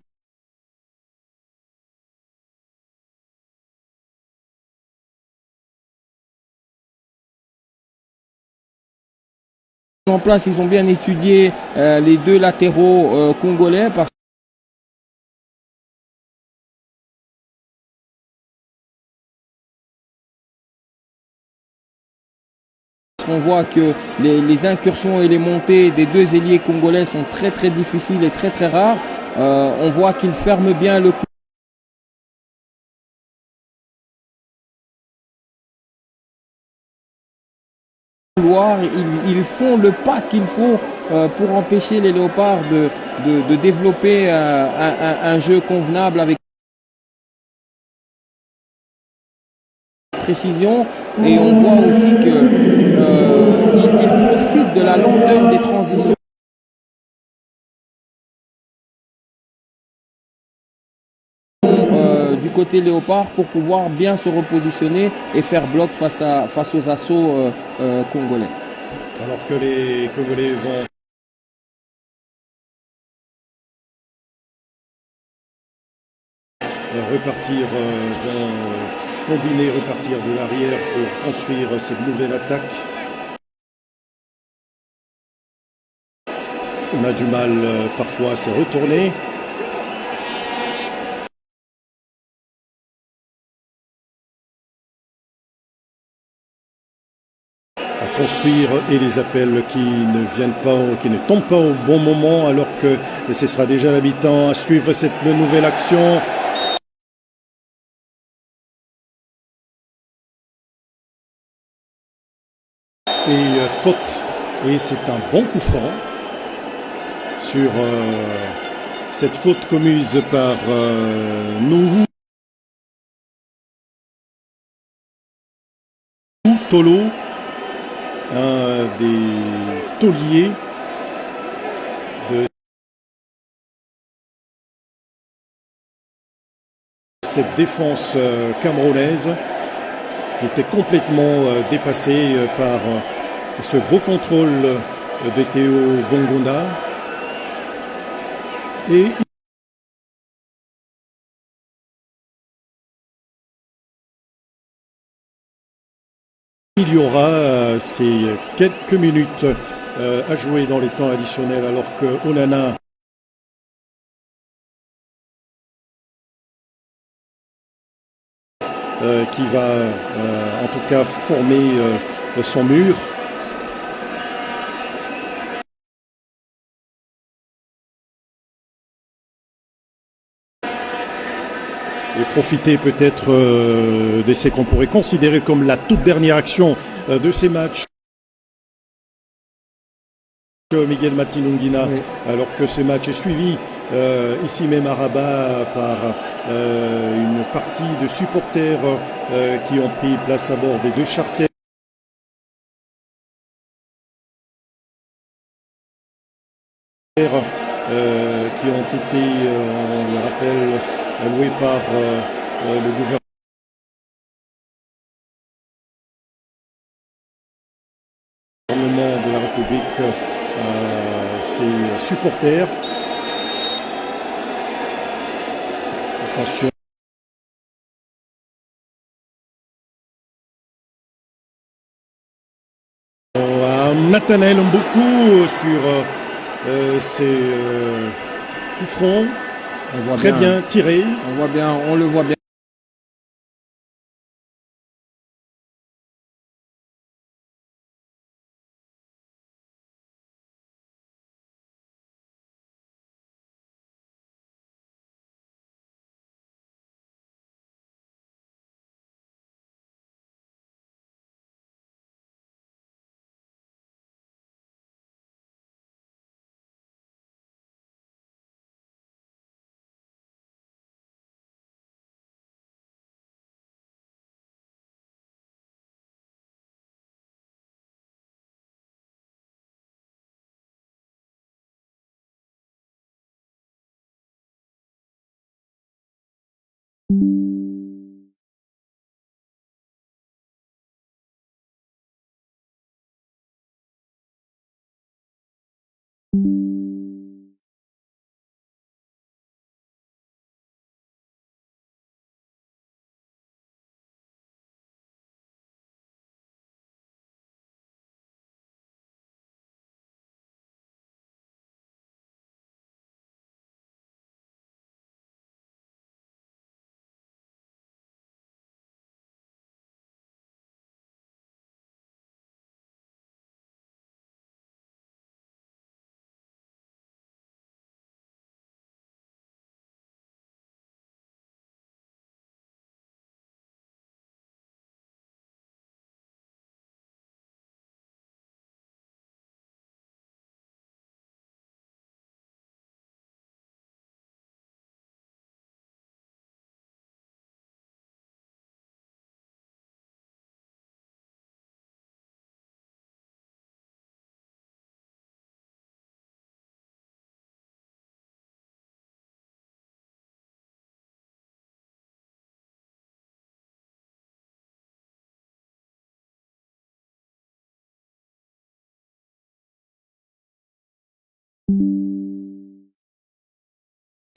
En place, ils ont bien étudié les deux latéraux congolais parce qu'on voit que les incursions et les montées des deux ailiers congolais sont très très difficiles et très très rares. On voit qu'ils ferment bien le coup. Ils font le pas qu'il faut pour empêcher les Léopards de développer un jeu convenable avec précision, et on voit aussi qu'ils profitent de la lenteur des transitions. Du côté Léopard pour pouvoir bien se repositionner et faire bloc face aux assauts congolais. Alors que les Congolais vont repartir, vont combiner, repartir de l'arrière pour construire cette nouvelle attaque. On a du mal parfois à se retourner. Construire, et les appels qui ne viennent pas, qui ne tombent pas au bon moment, alors que ce sera déjà la mi-temps. À suivre cette nouvelle action. Et faute, et c'est un bon coup franc sur cette faute commise par Nuhu Tolo, un des tauliers de cette défense camerounaise qui était complètement dépassée par ce beau contrôle de Théo Bongonda. Et il y aura ces quelques minutes à jouer dans les temps additionnels, alors que Onana qui va en tout cas former son mur. Et profiter peut-être d'essais qu'on pourrait considérer comme la toute dernière action de ces matchs. Miguel Matinunguina, oui. Alors que ce match est suivi ici même à Rabat par une partie de supporters qui ont pris place à bord des deux charters. Qui ont été, on le rappelle, loués par le gouvernement de la République, ses supporters. Attention. Nathanaël Mboukou sur ses coups francs. Très bien tiré. On voit bien, on le voit bien.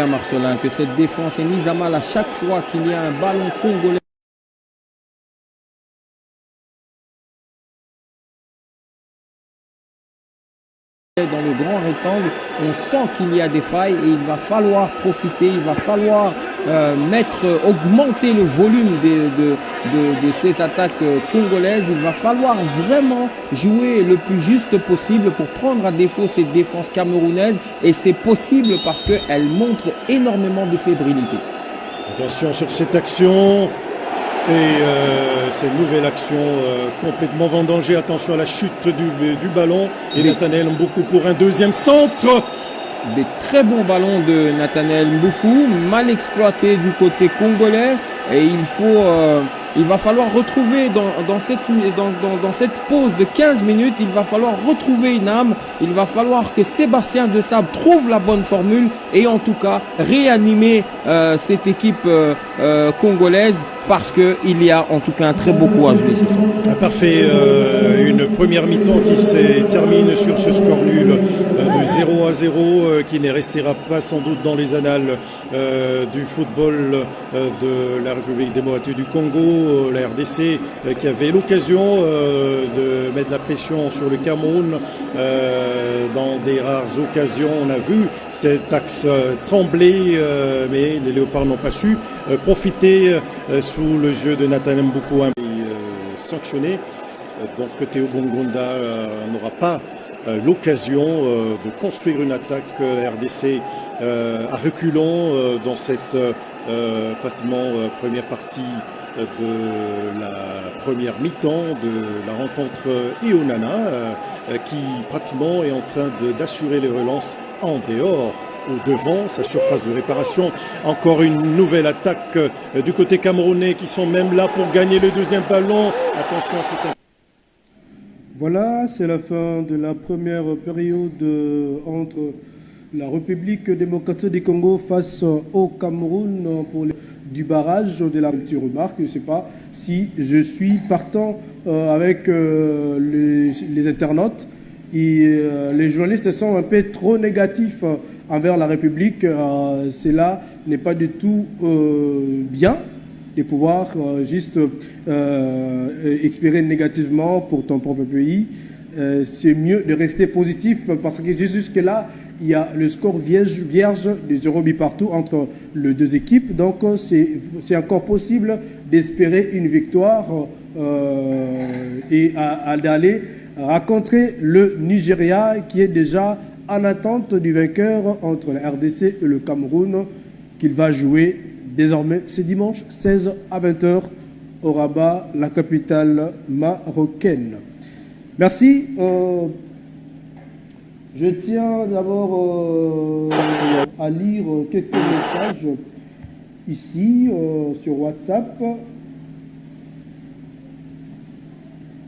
Marcelin, que cette défense est mise à mal à chaque fois qu'il y a un ballon congolais. Dans le grand rectangle, on sent qu'il y a des failles et il va falloir profiter, il va falloir augmenter le volume de ces attaques congolaises. Il va falloir vraiment jouer le plus juste possible pour prendre à défaut cette défense camerounaise, et c'est possible parce qu'elle montre énormément de fébrilité. Attention sur cette action. Et cette nouvelle action complètement vendangée. Attention à la chute du ballon. Et Nathanaël Mboukou pour un deuxième centre. Des très bons ballons de Nathanaël Mboukou, mal exploités du côté congolais. Et il va falloir retrouver dans cette pause de 15 minutes, il va falloir retrouver une âme. Il va falloir que Sébastien Desabre trouve la bonne formule et en tout cas réanimer cette équipe congolaise, parce qu'il y a en tout cas un très beau coup à jouer ce soir. Parfait, une première mi-temps qui termine sur ce score nul de 0-0 qui ne restera pas sans doute dans les annales du football de la République démocratique du Congo. La RDC qui avait l'occasion de mettre la pression sur le Cameroun dans des rares occasions. On a vu cet axe trembler, mais les Léopards n'ont pas su profiter sous le jeu de Nathan Mboukou sanctionné. Donc Théo Bongonda n'aura pas l'occasion de construire une attaque RDC à reculons dans cette pratiquement première partie de la première mi-temps de la rencontre Eonana qui pratiquement est en train d'assurer les relances en dehors ou devant sa surface de réparation. Encore une nouvelle attaque du côté camerounais qui sont même là pour gagner le deuxième ballon. Attention, c'est un... Voilà, c'est la fin de la première période entre la République démocratique du Congo face au Cameroun pour du barrage de la petite remarque. Je ne sais pas si je suis partant avec les internautes et les journalistes sont un peu trop négatifs envers la République. Cela n'est pas du tout bien de pouvoir juste expirer négativement pour ton propre pays. C'est mieux de rester positif parce que jusque-là, il y a le score vierge des 0 buts partout entre les deux équipes. Donc, c'est encore possible d'espérer une victoire et d'aller rencontrer le Nigeria qui est déjà en attente du vainqueur entre la RDC et le Cameroun qu'il va jouer désormais ce dimanche 16 à 20h au Rabat, la capitale marocaine. Merci. Je tiens d'abord à lire quelques messages ici sur WhatsApp.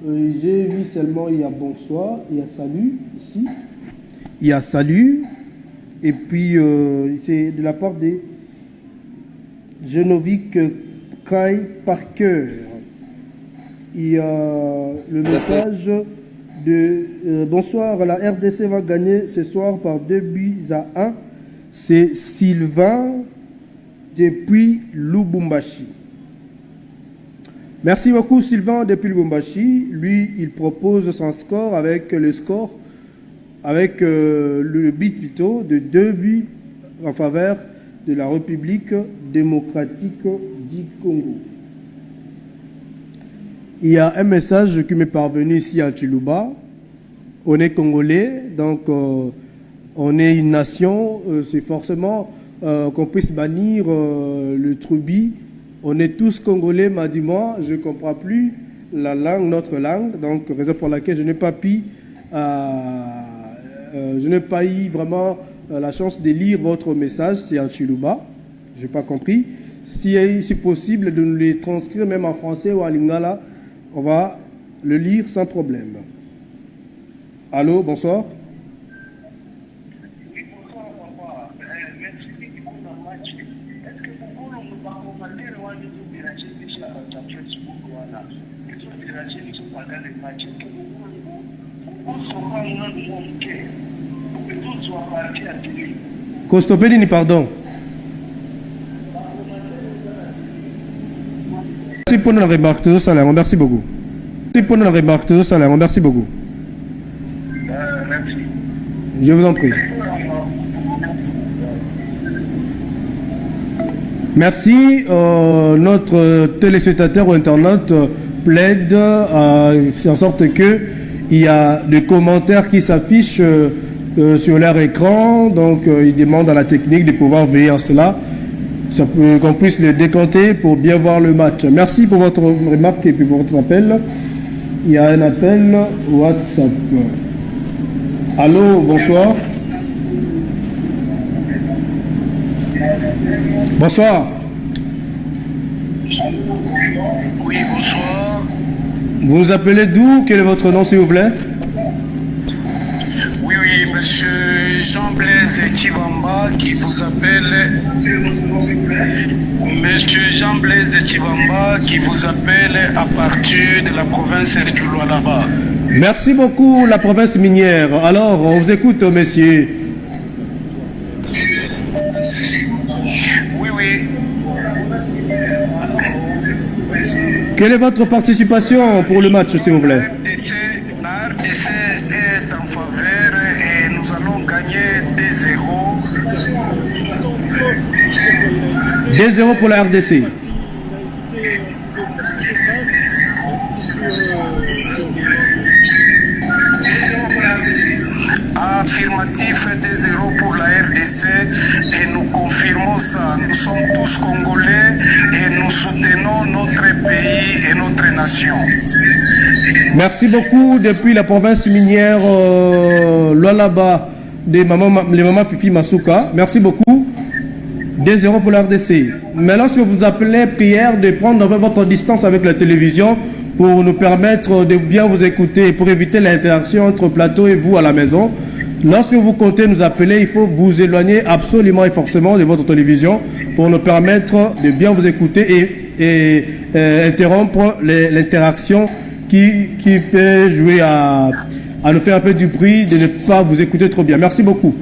J'ai vu seulement il y a bonsoir, il y a salut ici. Il y a salut. Et puis c'est de la part des Genovic Kai Parker. Il y a le message de bonsoir, la RDC va gagner ce soir par 2-1. C'est Sylvain depuis Lubumbashi. Merci beaucoup Sylvain depuis Lubumbashi. Lui, il propose son score avec le score, avec le but plutôt de 2 buts en faveur de la République démocratique du Congo. Il y a un message qui m'est parvenu ici à Chiluba. On est congolais, donc on est une nation. C'est forcément qu'on puisse bannir le trubi. On est tous congolais, m'a dit moi. Je ne comprends plus la langue, notre langue. Donc, raison pour laquelle je n'ai pas eu vraiment la chance de lire votre message. C'est en Chiluba. Je n'ai pas compris. Si c'est possible de nous les transcrire même en français ou en lingala, on va le lire sans problème. Allô, bonsoir. Oui, bonsoir, papa. Merci pour le match. Est-ce que vous pouvez nous parler loin de la gestion de la champion voilà. Que ce soit de la gestion pendant le match. Est-ce que vous sont pas loin de mon cœur? Pour que tout soit parti à télé. Costopédini, pardon. Merci pour la remarque de salaire. Merci beaucoup. Merci pour la remarque de salaire. Merci beaucoup. Merci. Je vous en prie. Merci. Notre téléspectateur ou internaute plaide en sorte que il y a des commentaires qui s'affichent sur leur écran. Donc, il demande à la technique de pouvoir veiller à cela. Qu'on puisse le décanter pour bien voir le match. Merci pour votre remarque et puis pour votre appel. Il y a un appel WhatsApp. Allô, bonsoir. Bonsoir. Oui, bonsoir. Vous nous appelez d'où? Quel est votre nom, s'il vous plaît? Oui, monsieur Jean-Blaise Chibamba qui vous appelle. Monsieur Jean-Blaise Chibamba qui vous appelle à partir de la province du Lualaba. Merci beaucoup, la province minière. Alors, on vous écoute, messieurs. Oui, oui. Quelle est votre participation pour le match, s'il vous plaît? La RDC est en faveur et nous allons gagner 2-0. 2-0 pour la RDC. Affirmatif 2-0 pour la RDC et nous confirmons ça. Nous sommes tous Congolais et nous soutenons notre pays et notre nation. Merci beaucoup depuis la province minière Lualaba les mamans Fifi Masuka. Merci beaucoup. 2-0 pour la RDC. Mais lorsque vous appelez prière de prendre votre distance avec la télévision pour nous permettre de bien vous écouter et pour éviter l'interaction entre plateau et vous à la maison, lorsque vous comptez nous appeler, il faut vous éloigner absolument et forcément de votre télévision pour nous permettre de bien vous écouter et interrompre l'interaction qui peut jouer à nous faire un peu du bruit, de ne pas vous écouter trop bien. Merci beaucoup.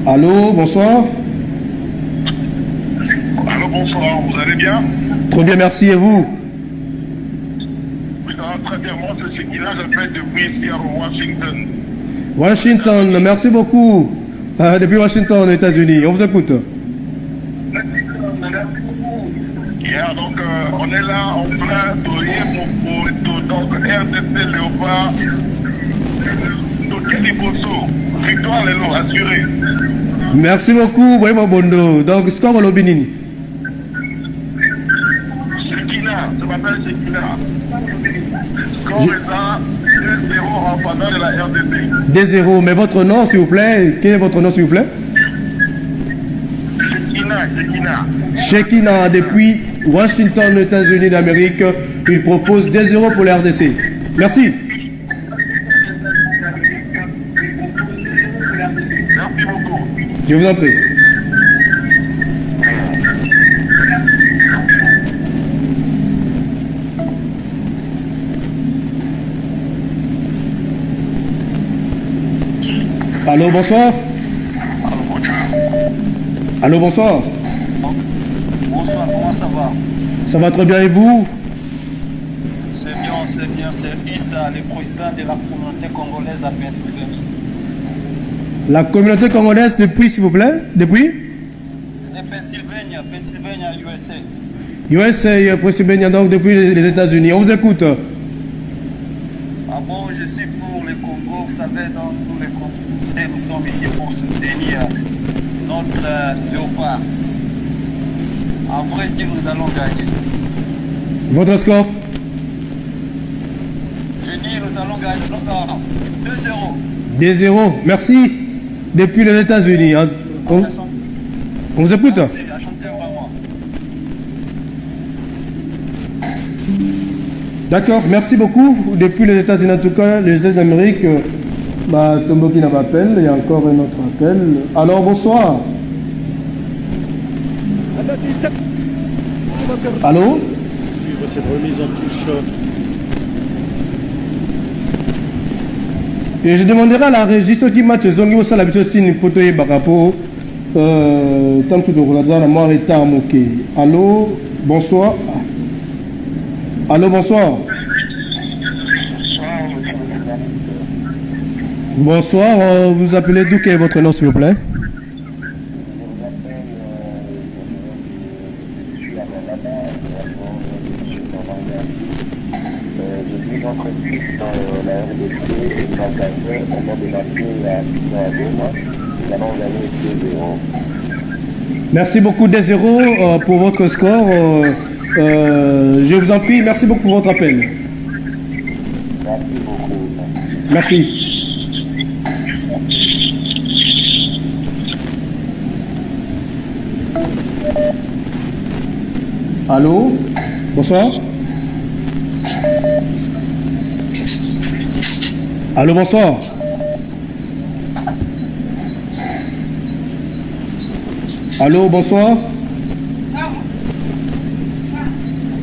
Allô, bonsoir. Allô, bonsoir, vous allez bien? Très bien, merci. Et vous? Oui, ça va très bien. Moi, c'est ce qu'il a fait depuis ici à Washington. Washington, merci beaucoup. Depuis Washington, aux États-Unis. On vous écoute. Yeah, donc, on est là en plein pour donc RDC Léopard. Victoire, les lots assurés. Merci beaucoup, Boyma Bondo. Donc, score au Lobinini. Sekina, je m'appelle Sekina. Score est à 2-0 en faveur de la RDC. 2-0. Mais votre nom, s'il vous plaît? Quel est votre nom, s'il vous plaît? Sekina. Shekina, depuis Washington, États-Unis d'Amérique, il propose 2-0 pour la RDC. Merci. Merci beaucoup. Je vous en prie. Allô, bonsoir. Allô, bonsoir. Bonsoir, comment ça va? Ça va très bien et vous? C'est bien. C'est Issa, le président de la communauté congolaise à Pennsylvanie. La communauté congolaise depuis, s'il vous plaît? Depuis? De Pennsylvania, USA. USA, Pennsylvania, donc depuis les États-Unis. On vous écoute. Ah bon, je suis pour le Congo, vous savez, dans tous les communautés, nous sommes ici pour soutenir notre léopard. En vrai dire, nous allons gagner. Votre score? Je dis, nous allons gagner. Donc, 2-0. 2-0, merci. Depuis les États-Unis. Hein. On vous écoute? Merci, enchanté vraiment. D'accord, merci beaucoup. Depuis les États-Unis, en tout cas, les États d'Amérique, Tomboki m'appelle. Il y a encore un autre appel. Alors, bonsoir. Allô? Suivre cette remise en touche. Et je demanderai à la régie ce qui match zongi au sala biso sini poto e bakapo tamsu de regarder la mort est moké. Allô, bonsoir. Allô, bonsoir. Bonsoir, vous appelez d'où, quel est votre nom s'il vous plaît? Merci beaucoup 2-0 pour votre score. Je vous en prie, merci beaucoup pour votre appel. Merci. Allô? Bonsoir. Allô, bonsoir. Allô, bonsoir.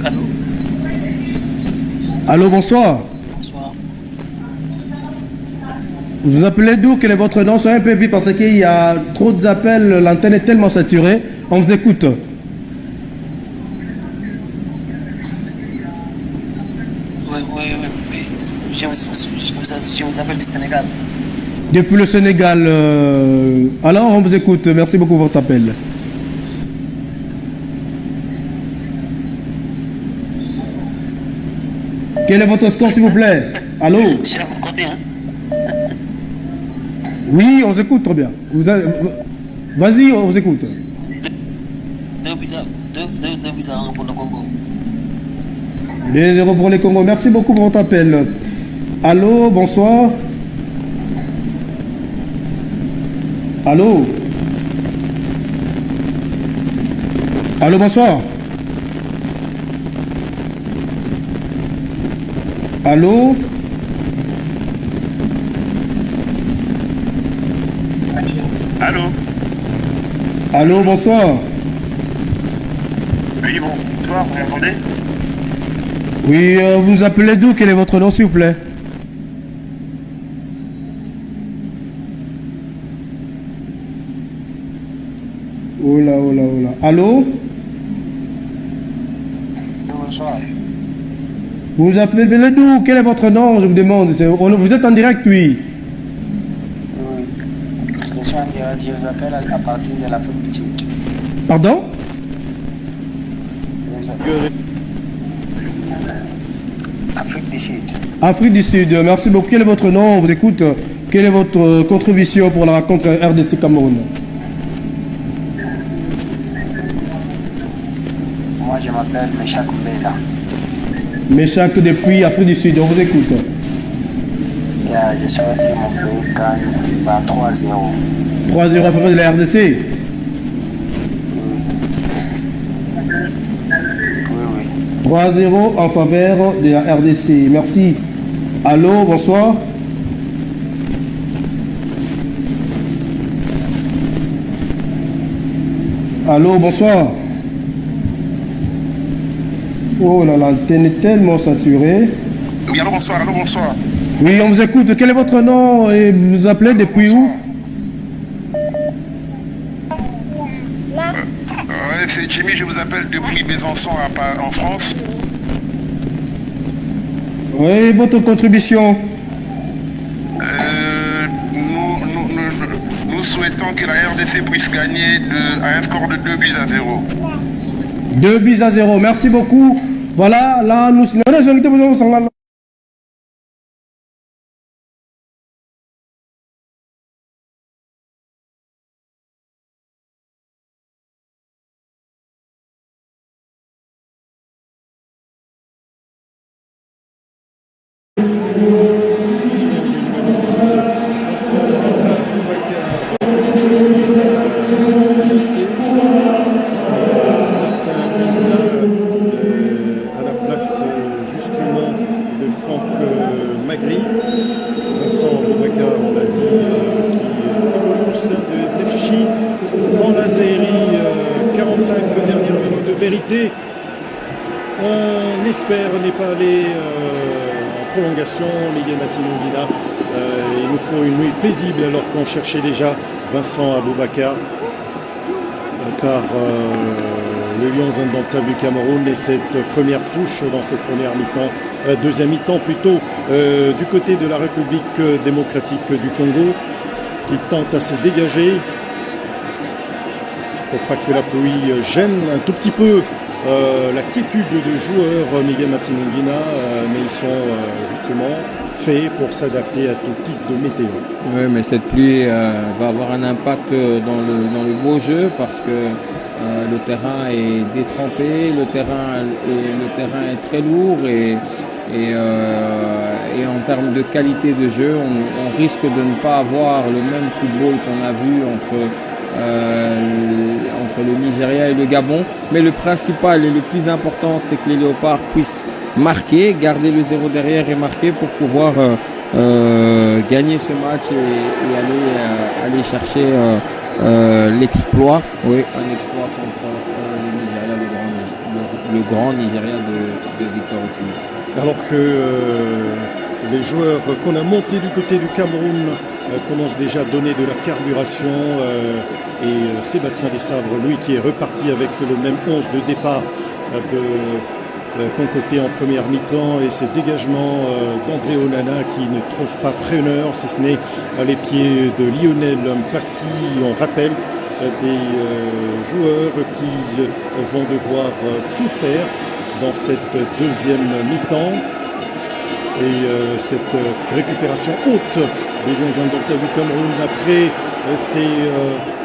Allô. Allô, bonsoir. Bonsoir. Vous appelez d'où? Quel est votre nom? Soyez un peu vite parce qu'il y a trop d'appels, l'antenne est tellement saturée. On vous écoute. Oui. Je vous appelle du Sénégal. Depuis le Sénégal. Alors, on vous écoute. Merci beaucoup pour votre appel. Quel est votre score, s'il vous plaît? Allô? Je suis à votre côté, hein. Oui, on vous écoute très bien. Vas-y, on vous écoute. 2 buts à 1 pour le Congo. 2-0 pour les Congo. Merci beaucoup pour votre appel. Allô, bonsoir. Allô? Allô, bonsoir. Allô? Allô? Allô, bonsoir. Oui, bonsoir, vous m'entendez? Oui, vous nous appelez d'où? Quel est votre nom, s'il vous plaît? Oh là. Allô? Bonsoir. Vous nous appelez d'où? Quel est votre nom, je vous demande? Vous êtes en direct, oui. Je suis en direct, je vous appelle à partir de l'Afrique du Sud. Pardon? Afrique du Sud. Afrique du Sud, merci beaucoup. Quel est votre nom? On vous écoute. Quelle est votre contribution pour la rencontre RDC Cameroun? Moi, je m'appelle Meshak Mbela. Meshak depuis Afrique du Sud, on vous écoute. Je souhaite que mon pays gagne par 3-0. 3-0 en faveur de la RDC. Oui. 3-0 en faveur de la RDC. Merci. Allô, bonsoir. Allô, bonsoir. Oh là, l'antenne est tellement saturée. Oui, allô, bonsoir, Oui, on vous écoute. Quel est votre nom et vous vous appelez depuis où? C'est Jimmy, je vous appelle depuis Besançon en France. Oui, votre contribution. Nous souhaitons que la RDC puisse gagner à un score de 2 buts à 0. 2 buts à 0. Merci beaucoup. Voilà, là, nous... à la place justement de Franck Magri. Vincent Boubacar, on l'a dit, qui évolue au sein de Nefchi dans la Zaïri. 45 dernières minutes de vérité. On espère n'est pas allé en prolongation. Miguel Matinongina, il nous faut une nuit paisible alors qu'on cherchait déjà Vincent Aboubacar par le Lions Indomptables du Cameroun et cette première touche dans cette première mi-temps, deuxième mi-temps plutôt, du côté de la République démocratique du Congo qui tente à se dégager. Il ne faut pas que la pluie gêne un tout petit peu la quiétude des joueurs Miguel Matinongina, mais ils sont justement faits pour s'adapter à tout type de météo. Oui, mais cette pluie va avoir un impact dans le beau jeu parce que le terrain est détrempé, le terrain est très lourd et en termes de qualité de jeu, on risque de ne pas avoir le même football qu'on a vu entre le Nigeria et le Gabon. Mais le principal et le plus important, c'est que les Léopards puissent marquer, garder le 0 derrière et marquer pour pouvoir gagner ce match et aller chercher l'exploit, oui, un exploit contre le Nigeria, le grand Nigeria de Victor Osimhen. Alors que les joueurs qu'on a montés du côté du Cameroun commencent déjà à donner de la carburation et Sébastien Desabre, lui qui est reparti avec le même 11 de départ de Concoté en première mi-temps et ces dégagements d'André Onana qui ne trouve pas preneur si ce n'est les pieds de Lionel Mpassi. On rappelle des joueurs qui vont devoir tout faire dans cette deuxième mi-temps et cette récupération haute des Gonzales du Cameroun après ces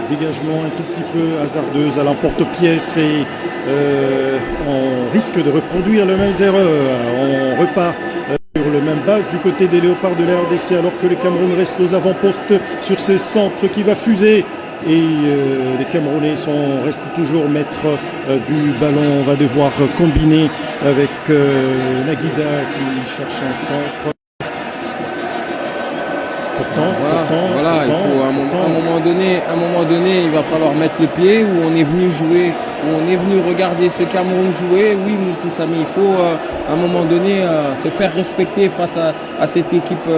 dégagements un tout petit peu hasardeux à l'emporte-pièce et on risque de reproduire les mêmes erreurs. On repart sur le même base du côté des Léopards de la RDC alors que le Cameroun reste aux avant-postes sur ce centre qui va fuser. Et les Camerounais restent toujours maîtres du ballon. On va devoir combiner avec Naguida qui cherche un centre. Pourtant, il faut à un moment donné, il va falloir mettre le pied où on est venu jouer, où on est venu regarder ce Cameroun jouer. Oui, Moutoussamy, il faut à un moment donné se faire respecter face à cette équipe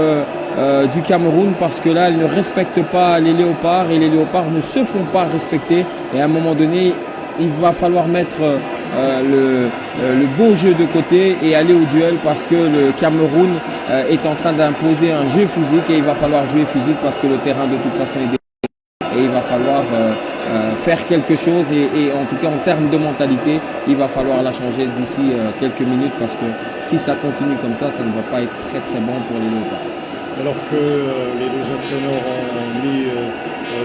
du Cameroun parce que là, elle ne respecte pas les Léopards et les Léopards ne se font pas respecter. Et à un moment donné, il va falloir mettre le beau jeu de côté et aller au duel parce que le Cameroun est en train d'imposer un jeu physique et il va falloir jouer physique parce que le terrain de toute façon est défendu et il va falloir faire quelque chose et en tout cas en termes de mentalité, il va falloir la changer d'ici quelques minutes parce que si ça continue comme ça ne va pas être très très bon pour les Léopards. Alors que les deux entraîneurs ont mis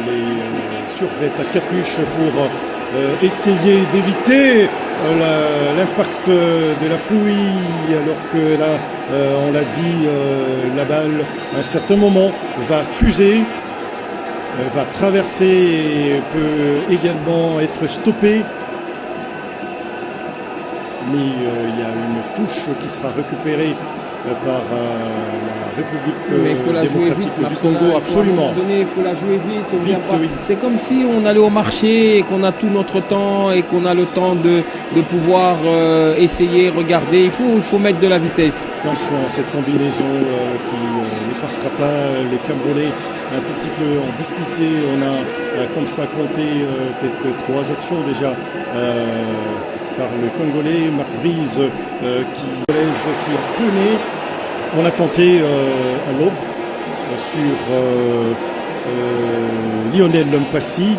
les survêtements à capuche pour essayer d'éviter l'impact de la pluie, alors que là, on l'a dit, la balle, à un certain moment, va fuser, va traverser et peut également être stoppée. Mais il y a une touche qui sera récupérée par la République démocratique du Congo, absolument. Il faut la jouer vite. Oui. C'est comme si on allait au marché et qu'on a tout notre temps et qu'on a le temps de pouvoir essayer, regarder. Il faut mettre de la vitesse. Attention à cette combinaison qui ne passera pas. Les Camerounais un tout petit peu en difficulté. On a comme ça compté peut-être 3 actions déjà par le Congolais, Marc Brise qui a donné. On a tenté à l'aube sur Lionel Mpassi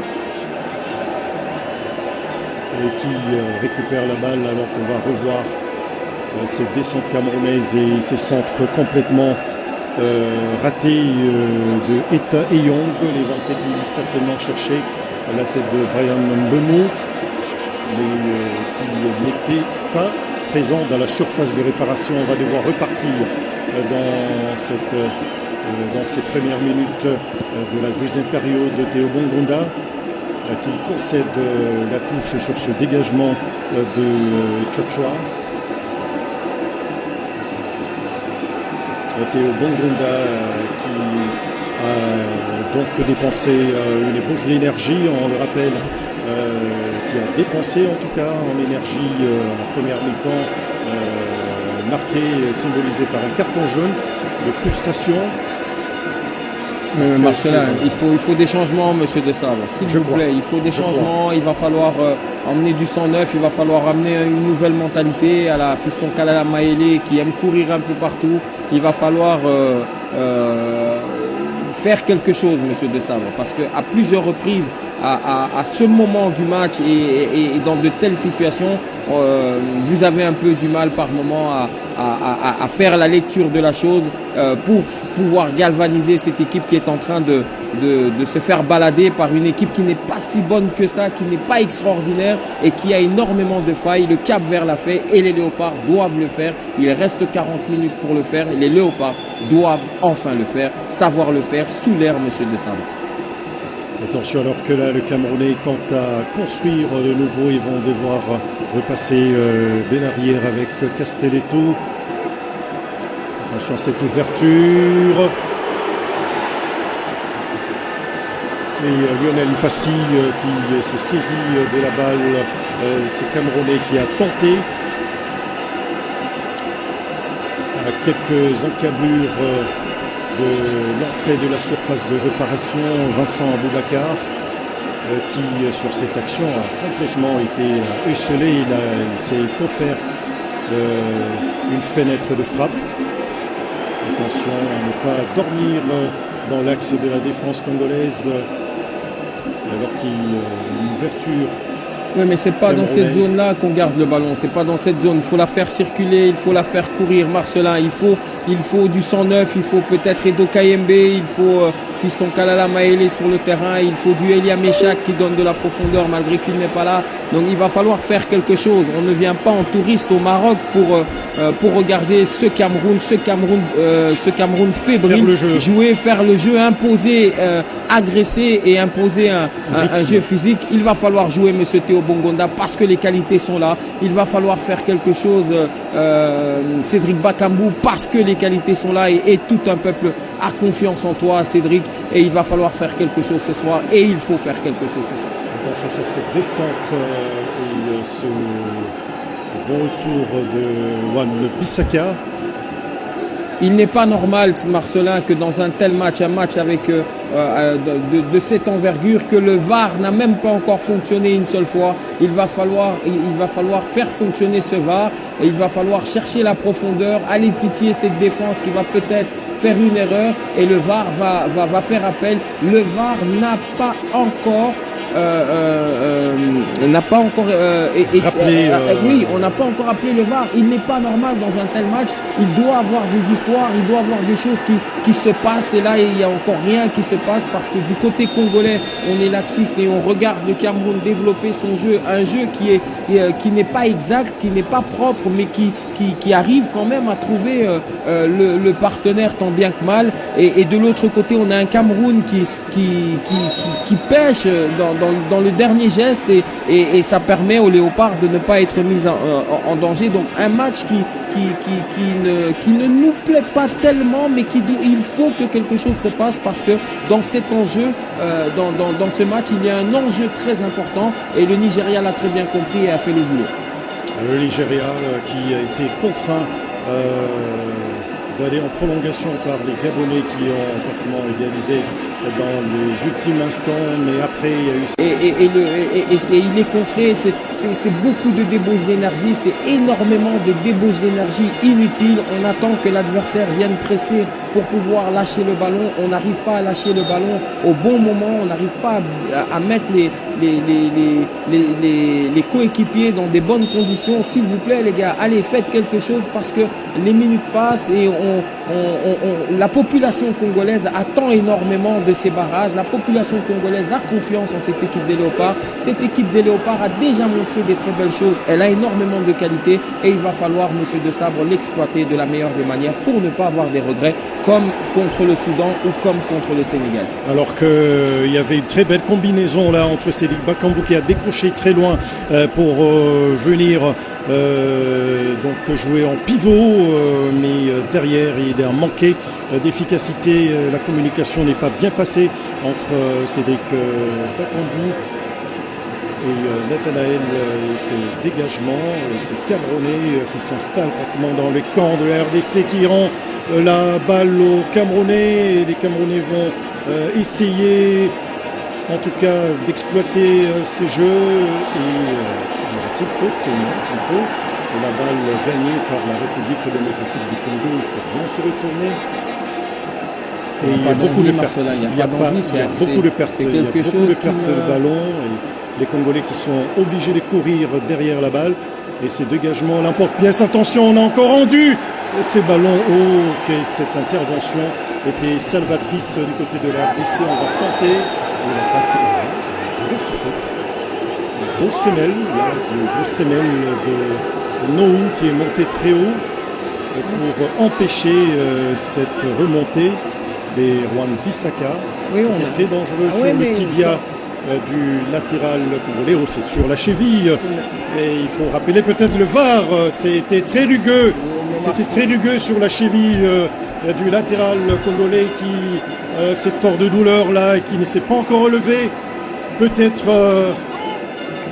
qui récupère la balle alors qu'on va revoir ces descentes camerounaises et ces centres complètement ratés de Eta et Young, les vantés qui certainement cherchaient à la tête de Brian Mbemou, mais qui n'était pas présent dans la surface de réparation. On va devoir repartir dans ces premières minutes de la deuxième période de Théo Bongonda qui concède la touche sur ce dégagement de Tchotchoa. Théo Bongonda qui a donc dépensé une ébauche d'énergie, on le rappelle, qui a dépensé en tout cas en énergie en première mi-temps, marqué, symbolisé par un carton jaune de frustration. Marcelin, il faut des changements, monsieur Desabre, s'il vous plaît. Il faut des changements, il va falloir emmener du sang neuf, il va falloir amener une nouvelle mentalité à la Fiston Kalala Maélé qui aime courir un peu partout. Il va falloir faire quelque chose, monsieur Desabre, parce qu'à plusieurs reprises, à ce moment du match et dans de telles situations, vous avez un peu du mal par moment à faire la lecture de la chose pour pouvoir galvaniser cette équipe qui est en train de se faire balader par une équipe qui n'est pas si bonne que ça, qui n'est pas extraordinaire et qui a énormément de failles. Le Cap-Vert l'a fait et les Léopards doivent le faire. Il reste 40 minutes pour le faire. Les Léopards doivent enfin le faire, savoir le faire sous l'air, monsieur Desabre. Attention, alors que là, le Camerounais tente à construire de nouveau, ils vont devoir repasser bien arrière avec Castelletto. Attention à cette ouverture. Et Lionel Passy qui s'est saisi de la balle, ce Camerounais qui a tenté à quelques encablures de l'entrée de la surface de réparation, Vincent Aboubakar qui sur cette action a complètement été esselé, il s'est offert une fenêtre de frappe. Attention à ne pas dormir dans l'axe de la défense congolaise alors qu'il y a une ouverture. Oui, mais c'est pas dans cette zone-là qu'on garde le ballon. C'est pas dans cette zone. Il faut la faire circuler, il faut la faire courir. Marcelin, il faut du 109, il faut peut-être Edo Kayembe, il faut Fiston Kalala Maele sur le terrain, il faut du Elia Meshak qui donne de la profondeur malgré qu'il n'est pas là. Donc il va falloir faire quelque chose. On ne vient pas en touriste au Maroc pour regarder ce Cameroun fébrile, jouer, faire le jeu, imposer, agresser et imposer un jeu physique. Il va falloir jouer Monsieur Théo Bongonda parce que les qualités sont là. Il va falloir faire quelque chose Cédric Bakambu parce que les qualités sont là et tout un peuple a confiance en toi Cédric et il va falloir faire quelque chose ce soir et il faut faire quelque chose ce soir. Attention sur cette descente et ce bon retour de Wan Bissaka. Il n'est pas normal, Marcelin, que dans un tel match, un match avec de cette envergure, que le VAR n'a même pas encore fonctionné une seule fois. Il va falloir faire fonctionner ce VAR et il va falloir chercher la profondeur, aller titiller cette défense qui va peut-être faire une erreur et le VAR va faire appel. Le VAR n'a pas encore oui, on n'a pas encore appelé le VAR. Il n'est pas normal dans un tel match. Il doit avoir des histoires, il doit avoir des choses qui se passent. Et là, il n'y a encore rien qui se passe parce que du côté congolais, on est laxiste et on regarde le Cameroun développer son jeu, un jeu qui n'est pas exact, qui n'est pas propre, mais qui arrive quand même à trouver le partenaire tant bien que mal. Et de l'autre côté, on a un Cameroun qui pêche dans le dernier geste et ça permet aux léopards de ne pas être mis en danger. Donc un match qui ne nous plaît pas tellement, mais il faut que quelque chose se passe parce que dans cet enjeu, dans ce match, il y a un enjeu très important et le Nigeria l'a très bien compris et a fait le boulot. Le Nigeria qui a été contraint d'aller en prolongation par les Gabonais qui ont pratiquement égalisé dans les ultimes instants, mais après il y a eu... Et il est concret, c'est beaucoup de débauche d'énergie, c'est énormément de débauche d'énergie inutile. On attend que l'adversaire vienne presser pour pouvoir lâcher le ballon. On n'arrive pas à lâcher le ballon au bon moment, on n'arrive pas à mettre les coéquipiers dans des bonnes conditions. S'il vous plaît les gars, allez, faites quelque chose parce que les minutes passent et la population congolaise attend énormément de ces barrages. La population congolaise a confiance en cette équipe des Léopards. Cette équipe des Léopards a déjà montré des très belles choses. Elle a énormément de qualité et il va falloir, Monsieur De Sabre, l'exploiter de la meilleure des manières pour ne pas avoir des regrets comme contre le Soudan ou comme contre le Sénégal. Alors qu'il y avait une très belle combinaison là entre Cédric Bakambu qui a décroché très loin pour venir donc jouer en pivot, mais derrière il a manqué d'efficacité. La communication n'est pas bien passée entre Cédric Bakambu et Nathanaël et ses dégagements, ces Camerounais qui s'installent pratiquement dans le camp de la RDC qui rend la balle aux Camerounais et les Camerounais vont essayer en tout cas d'exploiter ces jeux et y a-t-il faute? Non, plutôt. La balle gagnée par la République démocratique du Congo, il faut bien se retourner. Et il y a beaucoup de pertes. Il y a beaucoup de pertes. Il y a beaucoup de pertes de ballon. Et les Congolais qui sont obligés de courir derrière la balle. Et ces dégagements l'emporte-pièce. Attention, on a encore rendu ces ballons hauts. Cette intervention était salvatrice du côté de la RDC. On va tenter de l'attaquer. Grosse faute. Une grosse semelle. Une grosse semelle de Nohou qui est monté très haut pour empêcher cette remontée des Wan Bissaka. Oui, c'était très dangereux sur le tibia du latéral congolais. Oh, c'est sur la cheville. Et il faut rappeler peut-être le VAR. C'était très rugueux. C'était très rugueux sur la cheville du latéral congolais qui cette porte de douleur là et qui ne s'est pas encore relevé. Peut-être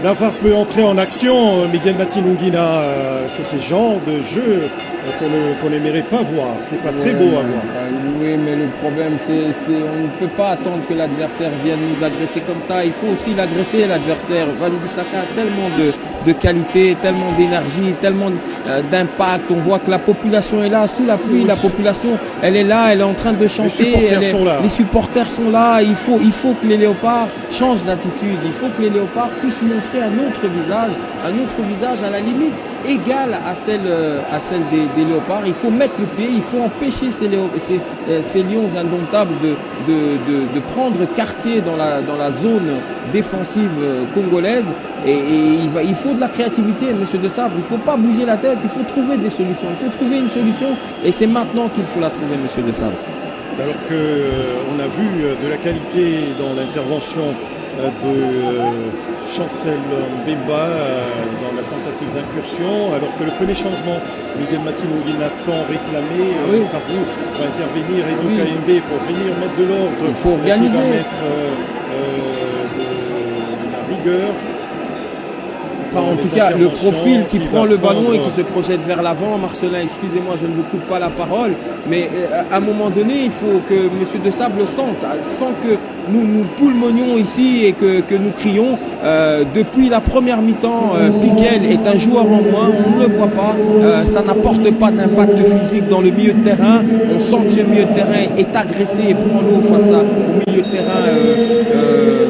la VAR peut entrer en action. Miguel Matinunguina, c'est ce genre de jeu qu'on n'aimerait pas voir. C'est pas très beau à voir. Oui, mais le problème, c'est on ne peut pas attendre que l'adversaire vienne nous agresser comme ça. Il faut aussi l'agresser, l'adversaire. Wan-Bissaka a tellement de qualité, tellement d'énergie, tellement d'impact. On voit que la population est là, sous la pluie. La population, elle est là, elle est en train de chanter. Les supporters sont là. Il faut que les Léopards changent d'attitude. Il faut que les Léopards puissent montrer un autre visage à la limite égale à celle des Léopards. Il faut mettre le pied, il faut empêcher ces lions indomptables de prendre quartier dans la zone défensive congolaise. Et il faut de la créativité, monsieur De Sabre. Il ne faut pas bouger la tête, il faut trouver des solutions. Il faut trouver une solution et c'est maintenant qu'il faut la trouver, monsieur De Sabre. Alors qu'on a vu de la qualité dans l'intervention de Chancel Mbemba dans la tentative d'incursion, alors que le premier changement, Miguel Matinunguina tant réclamé par vous, va intervenir Edo Kayembe pour venir mettre de l'ordre. Il faut organiser. Qui va mettre de la rigueur. Enfin, en tout cas, le profil qui prend le ballon et qui se projette vers l'avant. Marcelin, excusez-moi, je ne vous coupe pas la parole, mais à un moment donné, il faut que M. De Sabre le sente, sans que nous poulmonions ici et que nous crions. Depuis la première mi-temps, Piquel est un joueur en moins, on ne le voit pas, ça n'apporte pas d'impact physique dans le milieu de terrain. On sent que ce milieu de terrain est agressé et prend l'eau face au milieu de terrain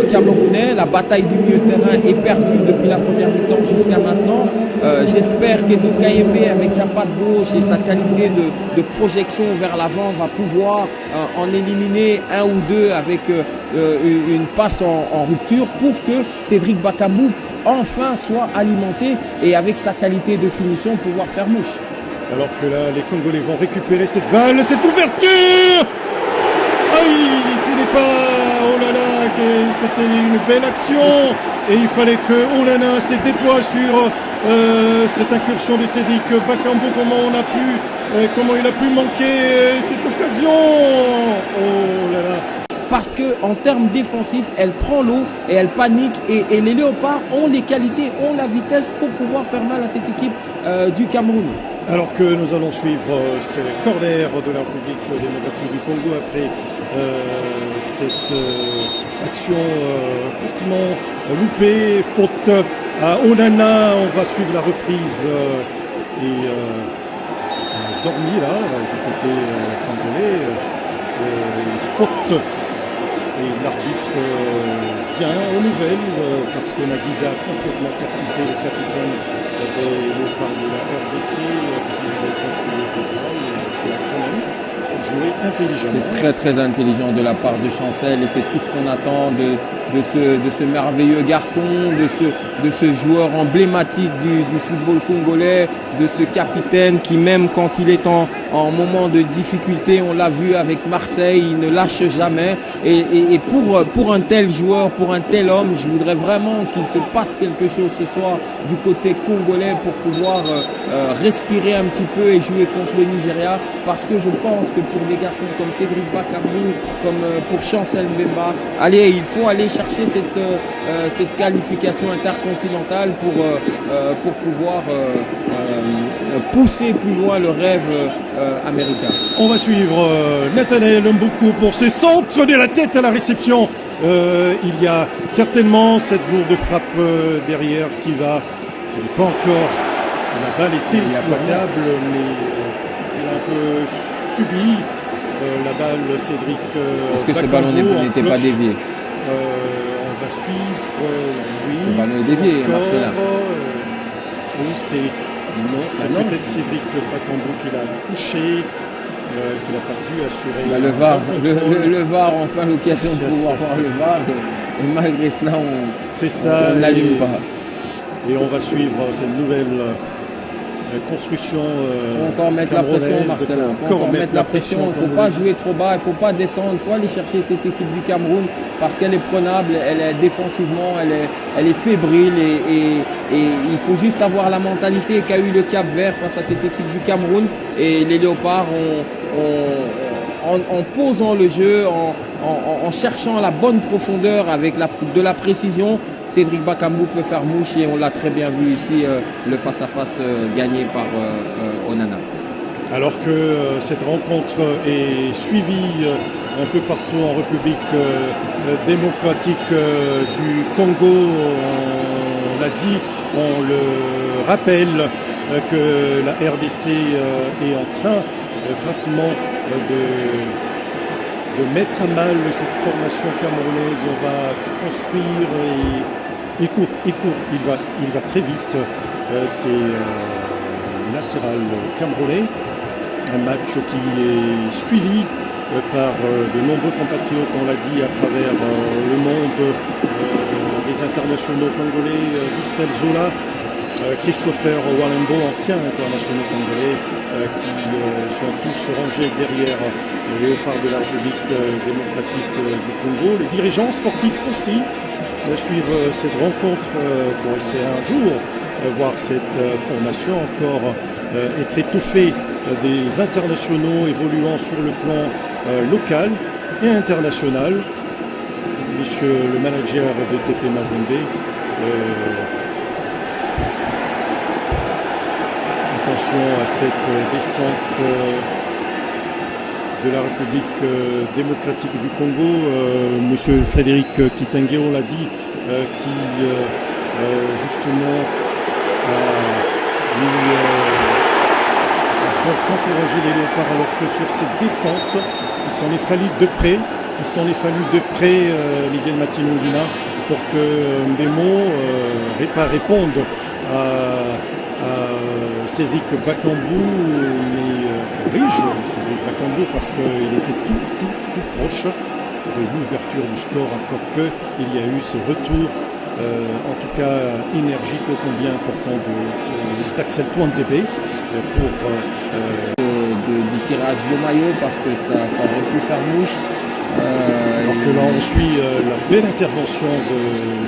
camerounais. La bataille du milieu de terrain est perdue depuis la première mi-temps jusqu'à maintenant. J'espère qu'Edo Kayembe, avec sa patte gauche et sa qualité de projection vers l'avant, va pouvoir en éliminer un ou deux avec une passe en rupture pour que Cédric Bakambu enfin soit alimenté et avec sa qualité de finition pouvoir faire mouche. Alors que là, les Congolais vont récupérer cette balle, cette ouverture. Aïe, ce n'est pas... Oh là là, c'était une belle action. Et il fallait que Onana se déploie sur cette incursion de Cédric Bakambu. Comment il a pu manquer cette occasion. Oh là là. Parce que en termes défensifs, elle prend l'eau et elle panique et les Léopards ont les qualités, ont la vitesse pour pouvoir faire mal à cette équipe du Cameroun. Alors que nous allons suivre ce corner de la République démocratique du Congo après cette action pratiquement loupée, faute à Onana. On va suivre la reprise et on a dormi là du côté congolais. Faute. Et l'arbitre vient aux nouvelles parce que Naguida a complètement percuté le capitaine des Léopards de la RDC qui avait contrôlé cette balle et qui a quand même joué intelligemment. C'est très très intelligent de la part de Chancel et c'est tout ce qu'on attend de ce merveilleux garçon, de ce joueur emblématique du football congolais, de ce capitaine qui même quand il est en moment de difficulté, on l'a vu avec Marseille, il ne lâche jamais et pour un tel joueur, pour un tel homme, je voudrais vraiment qu'il se passe quelque chose ce soir du côté congolais pour pouvoir respirer un petit peu et jouer contre le Nigeria, parce que je pense que pour des garçons comme Cédric Bakambu, comme pour Chancel Mbemba, allez, il faut aller chercher cette qualification intercontinentale pour pouvoir pousser plus loin le rêve américain. On va suivre Nathanaël Mboukou pour ses centres de la tête à la réception. Il y a certainement cette lourde frappe derrière qui n'est pas encore. La balle était exploitable, mais elle a un peu subi la balle Cédric. Est-ce que ce ballon n'était pas dévié? On va suivre, oui. Ce ballon est dévié, Marcelin. Oui, c'est peut-être Cédric Bakambu qui l'a touché, qui n'a pas pu assurer. Le VAR, enfin l'occasion de pouvoir voir le VAR, et malgré cela, on n'allume pas. Et on va suivre cette nouvelle construction. Il faut encore mettre la pression, Marcelin. Il faut encore mettre la pression. Il ne faut pas jouer trop bas, il ne faut pas descendre. Il faut aller chercher cette équipe du Cameroun parce qu'elle est prenable, elle est défensivement, elle est fébrile et il faut juste avoir la mentalité qu'a eu le Cap-Vert face à cette équipe du Cameroun. Et les Léopards en posant le jeu, en cherchant la bonne profondeur avec de la précision, Cédric Bakambu peut faire mouche et on l'a très bien vu ici, le face-à-face gagné par Onana. Alors que cette rencontre est suivie un peu partout en République démocratique du Congo, on l'a dit, on le rappelle que la RDC est en train pratiquement de mettre à mal cette formation camerounaise. On va construire et il court, il va très vite. C'est latéral camerounais. Un match qui est suivi par de nombreux compatriotes, on l'a dit, à travers le monde, les internationaux congolais, Ismaël Zola, Christopher Walembo, anciens internationaux congolais, qui sont tous rangés derrière les léopards de la République démocratique du Congo. Les dirigeants sportifs aussi suivent cette rencontre pour espérer un jour voir cette formation encore être étouffée des internationaux évoluant sur le plan local et international. Monsieur le manager de TP Mazembe, attention à cette descente de la République démocratique du Congo. Monsieur Frédéric Kitengero l'a dit, qui justement encourager les léopards, alors que sur cette descente, il s'en est fallu de près, Miguel Matinongina, pour que Mbemo réponde à Cédric Bakambu, mais corrige Cédric Bakambu parce qu'il était tout proche de l'ouverture du score, encore qu'il y a eu ce retour, en tout cas énergique, ô combien important d'Axel Touanzebe pour du tirage de maillot, parce que ça aurait pu faire mouche. Alors que là on suit la belle intervention de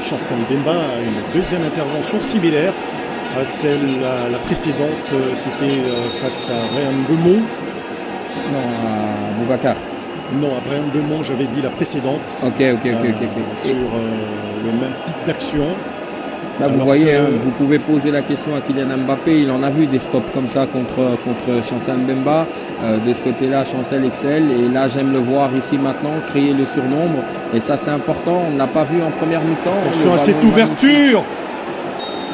Chancel Mbemba, une deuxième intervention similaire à celle la précédente, c'était face à Brian Bemont. Non, à Boubacar. Non, à Brian Bemont, j'avais dit la précédente. Ok. Sur le même type d'action. Là, vous voyez, vous pouvez poser la question à Kylian Mbappé. Il en a vu des stops comme ça contre Chancel Mbemba. De ce côté-là, Chancel excelle. Et là, j'aime le voir ici maintenant, créer le surnombre. Et ça, c'est important. On ne l'a pas vu en première mi-temps. Attention à cette ouverture.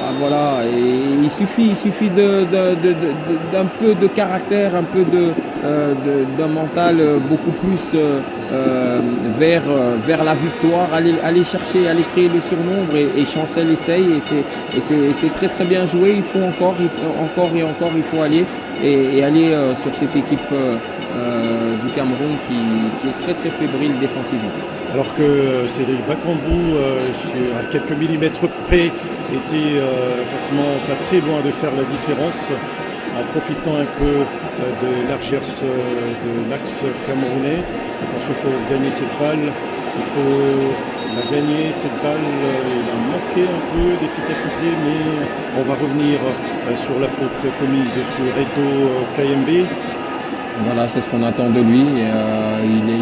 Ah, voilà. Et il suffit d'un peu de caractère, un peu d'un mental beaucoup plus vers la victoire, aller chercher, aller créer le surnombre, et Chancel essaye, et c'est très très bien joué. Il faut encore il faut aller et aller sur cette équipe du Cameroun qui est très très fébrile défensivement. Alors que Cédric Bakambu, à quelques millimètres près, était pratiquement pas très loin de faire la différence, en profitant un peu de l'argence de l'axe camerounais. Attention, il faut gagner cette balle, il faut la gagner cette balle. Il a manqué un peu d'efficacité, mais on va revenir sur la faute commise sur Edo Kayembe. Voilà, c'est ce qu'on attend de lui.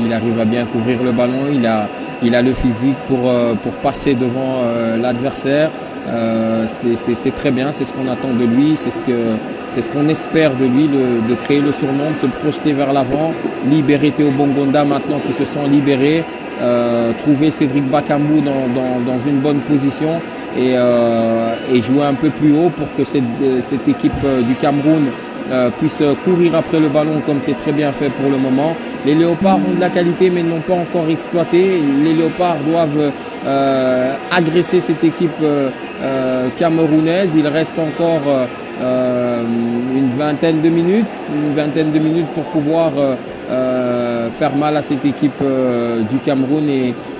Il arrive à bien couvrir le ballon, il a le physique pour passer devant l'adversaire. C'est très bien, c'est ce qu'on attend de lui, c'est ce qu'on espère de lui, de créer le surnombre, se projeter vers l'avant, libérer Théo Bongonda maintenant qu'ils se sont libérés, trouver Cédric Bakambu dans une bonne position et jouer un peu plus haut pour que cette équipe du Cameroun puisse courir après le ballon comme c'est très bien fait pour le moment. Les Léopards ont de la qualité mais ne l'ont pas encore exploité. Les Léopards doivent agresser cette équipe camerounaise. Il reste encore une vingtaine de minutes pour pouvoir faire mal à cette équipe du Cameroun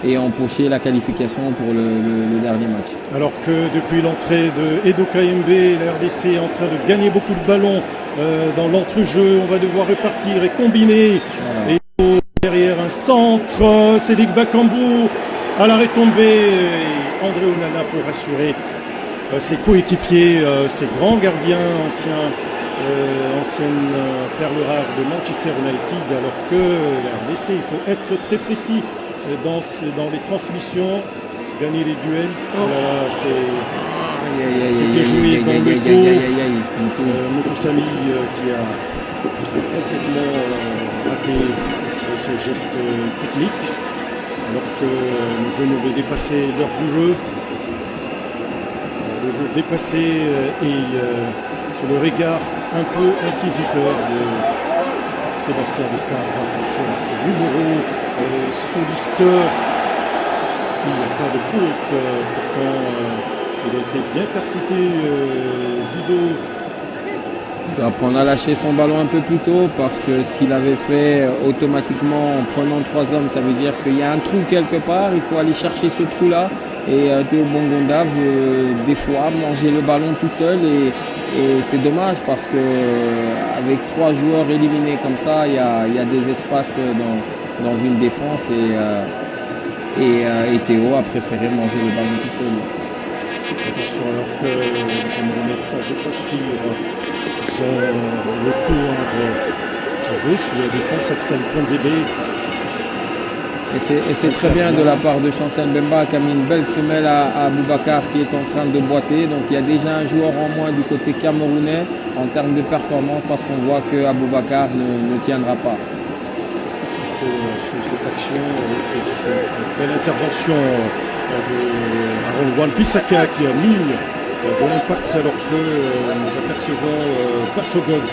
et empocher la qualification pour le dernier match. Alors que depuis l'entrée de Edo Kayembe, la RDC est en train de gagner beaucoup de ballons dans l'entrejeu. On va devoir repartir et combiner. Voilà. Et derrière un centre, Cédric Bakambu à la retombée. André Onana pour assurer ses coéquipiers, ses grands gardiens, anciens ancienne perle rare de Manchester United, alors que la RDC, il faut être très précis dans les transmissions, gagner les duels. Voilà, c'était joué dans le dos. Moutoussamy qui a complètement raté ce geste technique, alors que nous venons de dépasser l'heure du jeu. Le jeu dépassé et sous le regard un peu inquisiteur de Sébastien Desabre. Attention à ses numéros, soliste. Il n'y a pas de faute, pourtant il a été bien percuté, Guido. Il doit apprendre à lâcher son ballon un peu plus tôt, parce que ce qu'il avait fait automatiquement en prenant 3 hommes, ça veut dire qu'il y a un trou quelque part, il faut aller chercher ce trou-là. Et Théo Bongonda veut des fois manger le ballon tout seul, et c'est dommage, parce que avec 3 joueurs éliminés comme ça, il y a des espaces dans une défense, et Théo a préféré manger le ballon tout seul. Attention, alors que on est en de construire dans le couloir à gauche, il y a défense Axel Twanzebe. Et c'est très bien de la part de Chancel Mbemba, qui a mis une belle semelle à Boubacar, qui est en train de boiter. Donc il y a déjà un joueur en moins du côté camerounais en termes de performance, parce qu'on voit que Aboubacar ne tiendra pas. Il faut suivre cette action et cette belle intervention de Aaron Wan-Bissaka, qui a mis de l'impact, alors que nous apercevons Bassogog,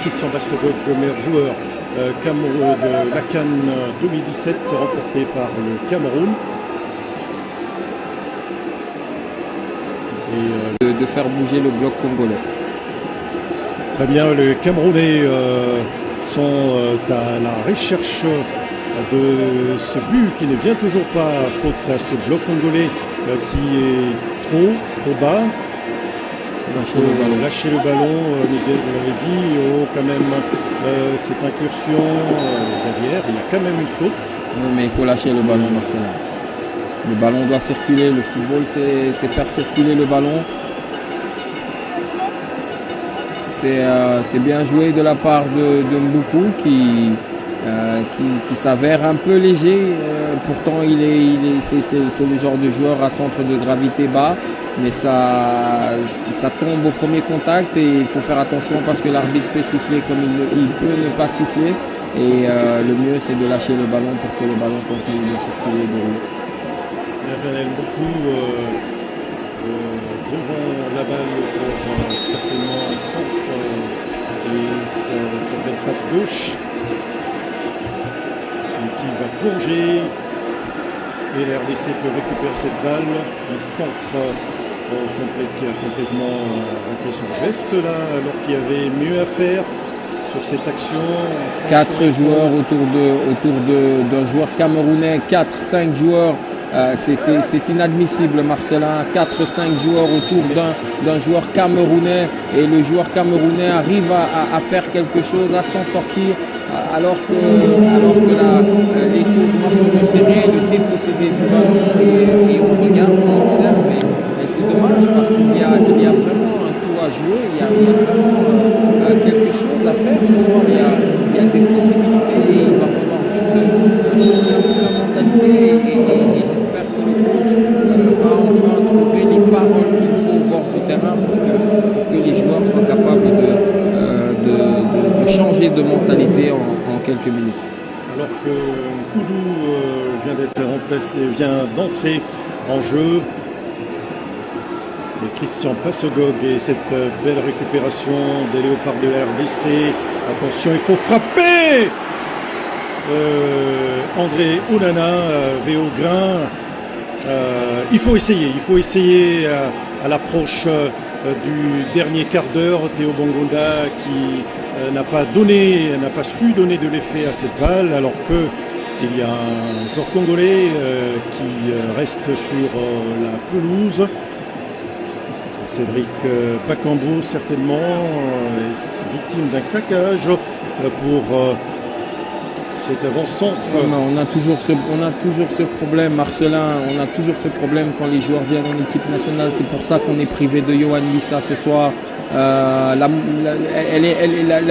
Christian Bassogog, le meilleur joueur de la CAN 2017, remporté par le Cameroun. Et de faire bouger le bloc congolais. Très bien, les Camerounais sont à la recherche de ce but qui ne vient toujours pas, faute à ce bloc congolais qui est trop bas. Il faut lâcher le ballon, Miguel, vous l'avez dit. Quand même, cette incursion derrière, il y a quand même une faute. Oui, mais il faut lâcher le ballon, Marcelin. Le ballon doit circuler, le football c'est faire circuler le ballon. C'est bien joué de la part de Mboukou, qui s'avère un peu léger. Pourtant c'est le genre de joueur à centre de gravité bas, mais ça tombe au premier contact, et il faut faire attention, parce que l'arbitre peut siffler comme il peut ne pas siffler, et le mieux c'est de lâcher le ballon pour que le ballon continue de circuler et de rouler. Nathaniel Mboukou devant la balle pour certainement un centre, et sa belle patte gauche, et qui va plonger, et la RDC peut récupérer cette balle. Un centre qui a complètement raté son geste là, alors qu'il y avait mieux à faire sur cette action. 4 joueurs autour d'un joueur camerounais, 4-5 joueurs. C'est inadmissible, Marcelin. 4-5 joueurs autour d'un joueur camerounais, et le joueur camerounais arrive à faire quelque chose, à s'en sortir, alors que les tours sont serrés, le dépossédé du ballon, et on regarde, on observe, mais c'est dommage, parce qu'il y a vraiment un coup à jouer, il y a vraiment quelque chose à faire ce soir. Il y a des possibilités, et il va falloir juste changer un peu la mentalité, et j'espère que le coach va enfin trouver les paroles qu'il faut au bord du terrain pour que les joueurs soient capables de changer de mentalité en quelques minutes. Alors que Koudou vient d'entrer en jeu, et Christian Bassogog, et cette belle récupération des léopards de la RDC. Attention, il faut frapper. André Ounana, Véo Grain. Il faut essayer à l'approche du dernier quart d'heure. Théo Bongonda qui n'a pas su donner de l'effet à cette balle, alors que il y a un joueur congolais qui reste sur la pelouse. Cédric Bakambu, certainement, est victime d'un craquage pour cet avant-centre. On a toujours ce problème, Marcelin, on a toujours ce problème quand les joueurs viennent en équipe nationale. C'est pour ça qu'on est privé de Yohan Wissa ce soir. La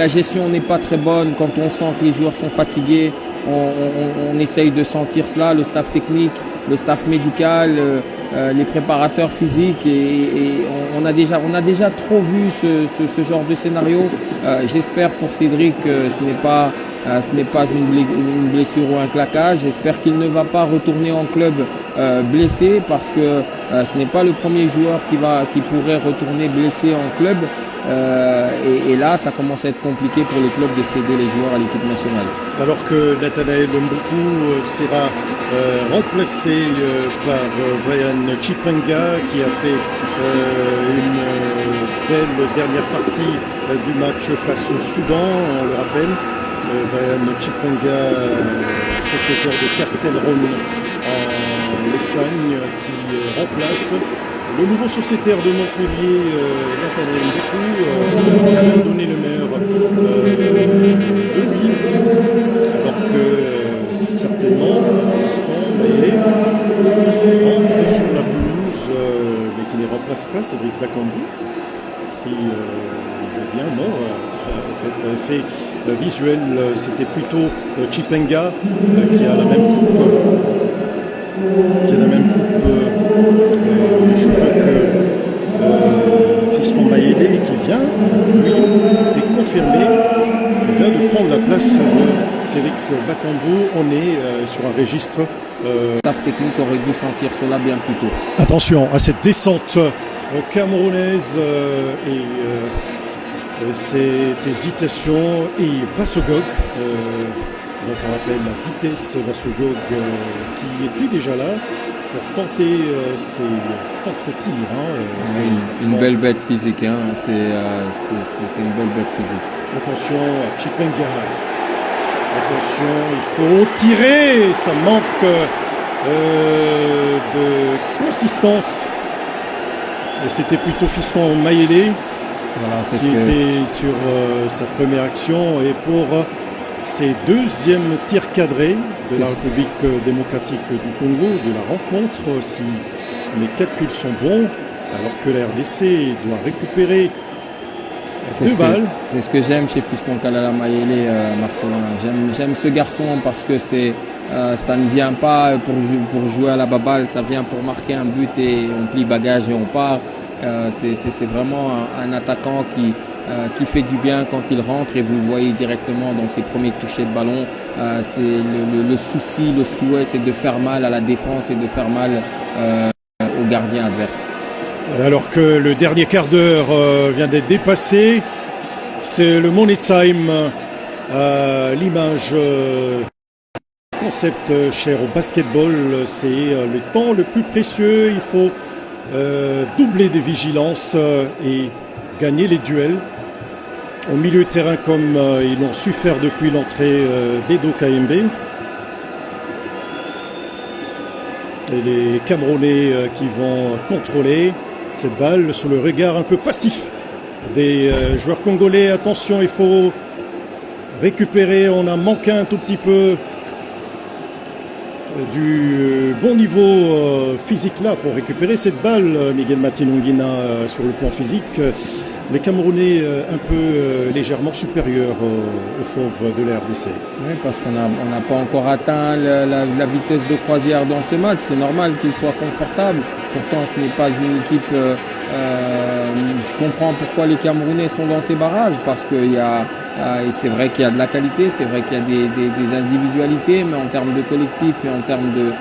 gestion n'est pas très bonne. Quand on sent que les joueurs sont fatigués, on essaye de sentir cela, le staff technique, le staff médical, les préparateurs physiques, et on a déjà trop vu ce genre de scénario. J'espère pour Cédric que ce n'est pas une blessure ou un claquage. J'espère qu'il ne va pas retourner en club blessé, parce que ce n'est pas le premier joueur qui pourrait retourner blessé en club. Et là, ça commence à être compliqué pour les clubs de céder les joueurs à l'équipe nationale. Alors que Nathanaël Mboku sera remplacé par Brian Chipanga, qui a fait une belle dernière partie du match face au Soudan, on le rappelle. Brian Chipanga, sociétaire de Castelron en Espagne, qui remplace le nouveau sociétaire de Montpellier, Nathanaël Mboku, qui a même donné le meilleur de lui, alors que certainement, Gaston Maélé rentre sur la pelouse, mais qui ne remplace pas Cédric Bakambu. Si j'ai bien mort, en fait, effet visuel, c'était plutôt Chipanga qui a la même coupe. Les cheveux que Fiston Maélé, qui vient, lui, est confirmé, qui vient de prendre la place de Cédric Bakambu. On est sur un registre. Le staff technique aurait dû sentir cela bien plus tôt. Attention à cette descente camerounaise et cette hésitation, et Bassogog, dont on appelle la vitesse Bassogog, qui était déjà là pour tenter ses centres-tirs. C'est une belle bête physique, hein. C'est une belle bête physique. Attention à Chipanga. Attention, il faut tirer. Ça manque de consistance. Et c'était plutôt Fiston Maélé qui était sur sa première action. Et pour ses deuxièmes tirs cadrés de la République démocratique du Congo, de la rencontre, si mes calculs sont bons, alors que la RDC doit récupérer deux balles. C'est ce que j'aime chez Fiston Kalala Maélé, Marcelin. J'aime ce garçon parce que ça ne vient pas pour jouer à la baballe, ça vient pour marquer un but et on plie bagage et on part. C'est vraiment un attaquant qui fait du bien quand il rentre, et vous le voyez directement dans ses premiers touchés de ballon. C'est le souci, le souhait, c'est de faire mal à la défense et de faire mal au gardien adverse. Alors que le dernier quart d'heure vient d'être dépassé, c'est le Money Time, l'image concept cher au basketball. C'est le temps le plus précieux. Il faut doubler des vigilances et gagner les duels. Au milieu de terrain, comme ils l'ont su faire depuis l'entrée d'Edo KMB. Et les Camerounais qui vont contrôler cette balle sous le regard un peu passif des joueurs congolais. Attention, il faut récupérer. On a manqué un tout petit peu du bon niveau physique là pour récupérer cette balle. Miguel Matinongina sur le plan physique. Les Camerounais un peu légèrement supérieurs aux fauves de la RDC. Oui, parce qu'on n'a pas encore atteint la vitesse de croisière dans ce match. C'est normal qu'il soit confortable. Pourtant, ce n'est pas une équipe... je comprends pourquoi les Camerounais sont dans ces barrages, parce qu'il y a... et c'est vrai qu'il y a de la qualité, c'est vrai qu'il y a des individualités, mais en termes de collectif et en termes de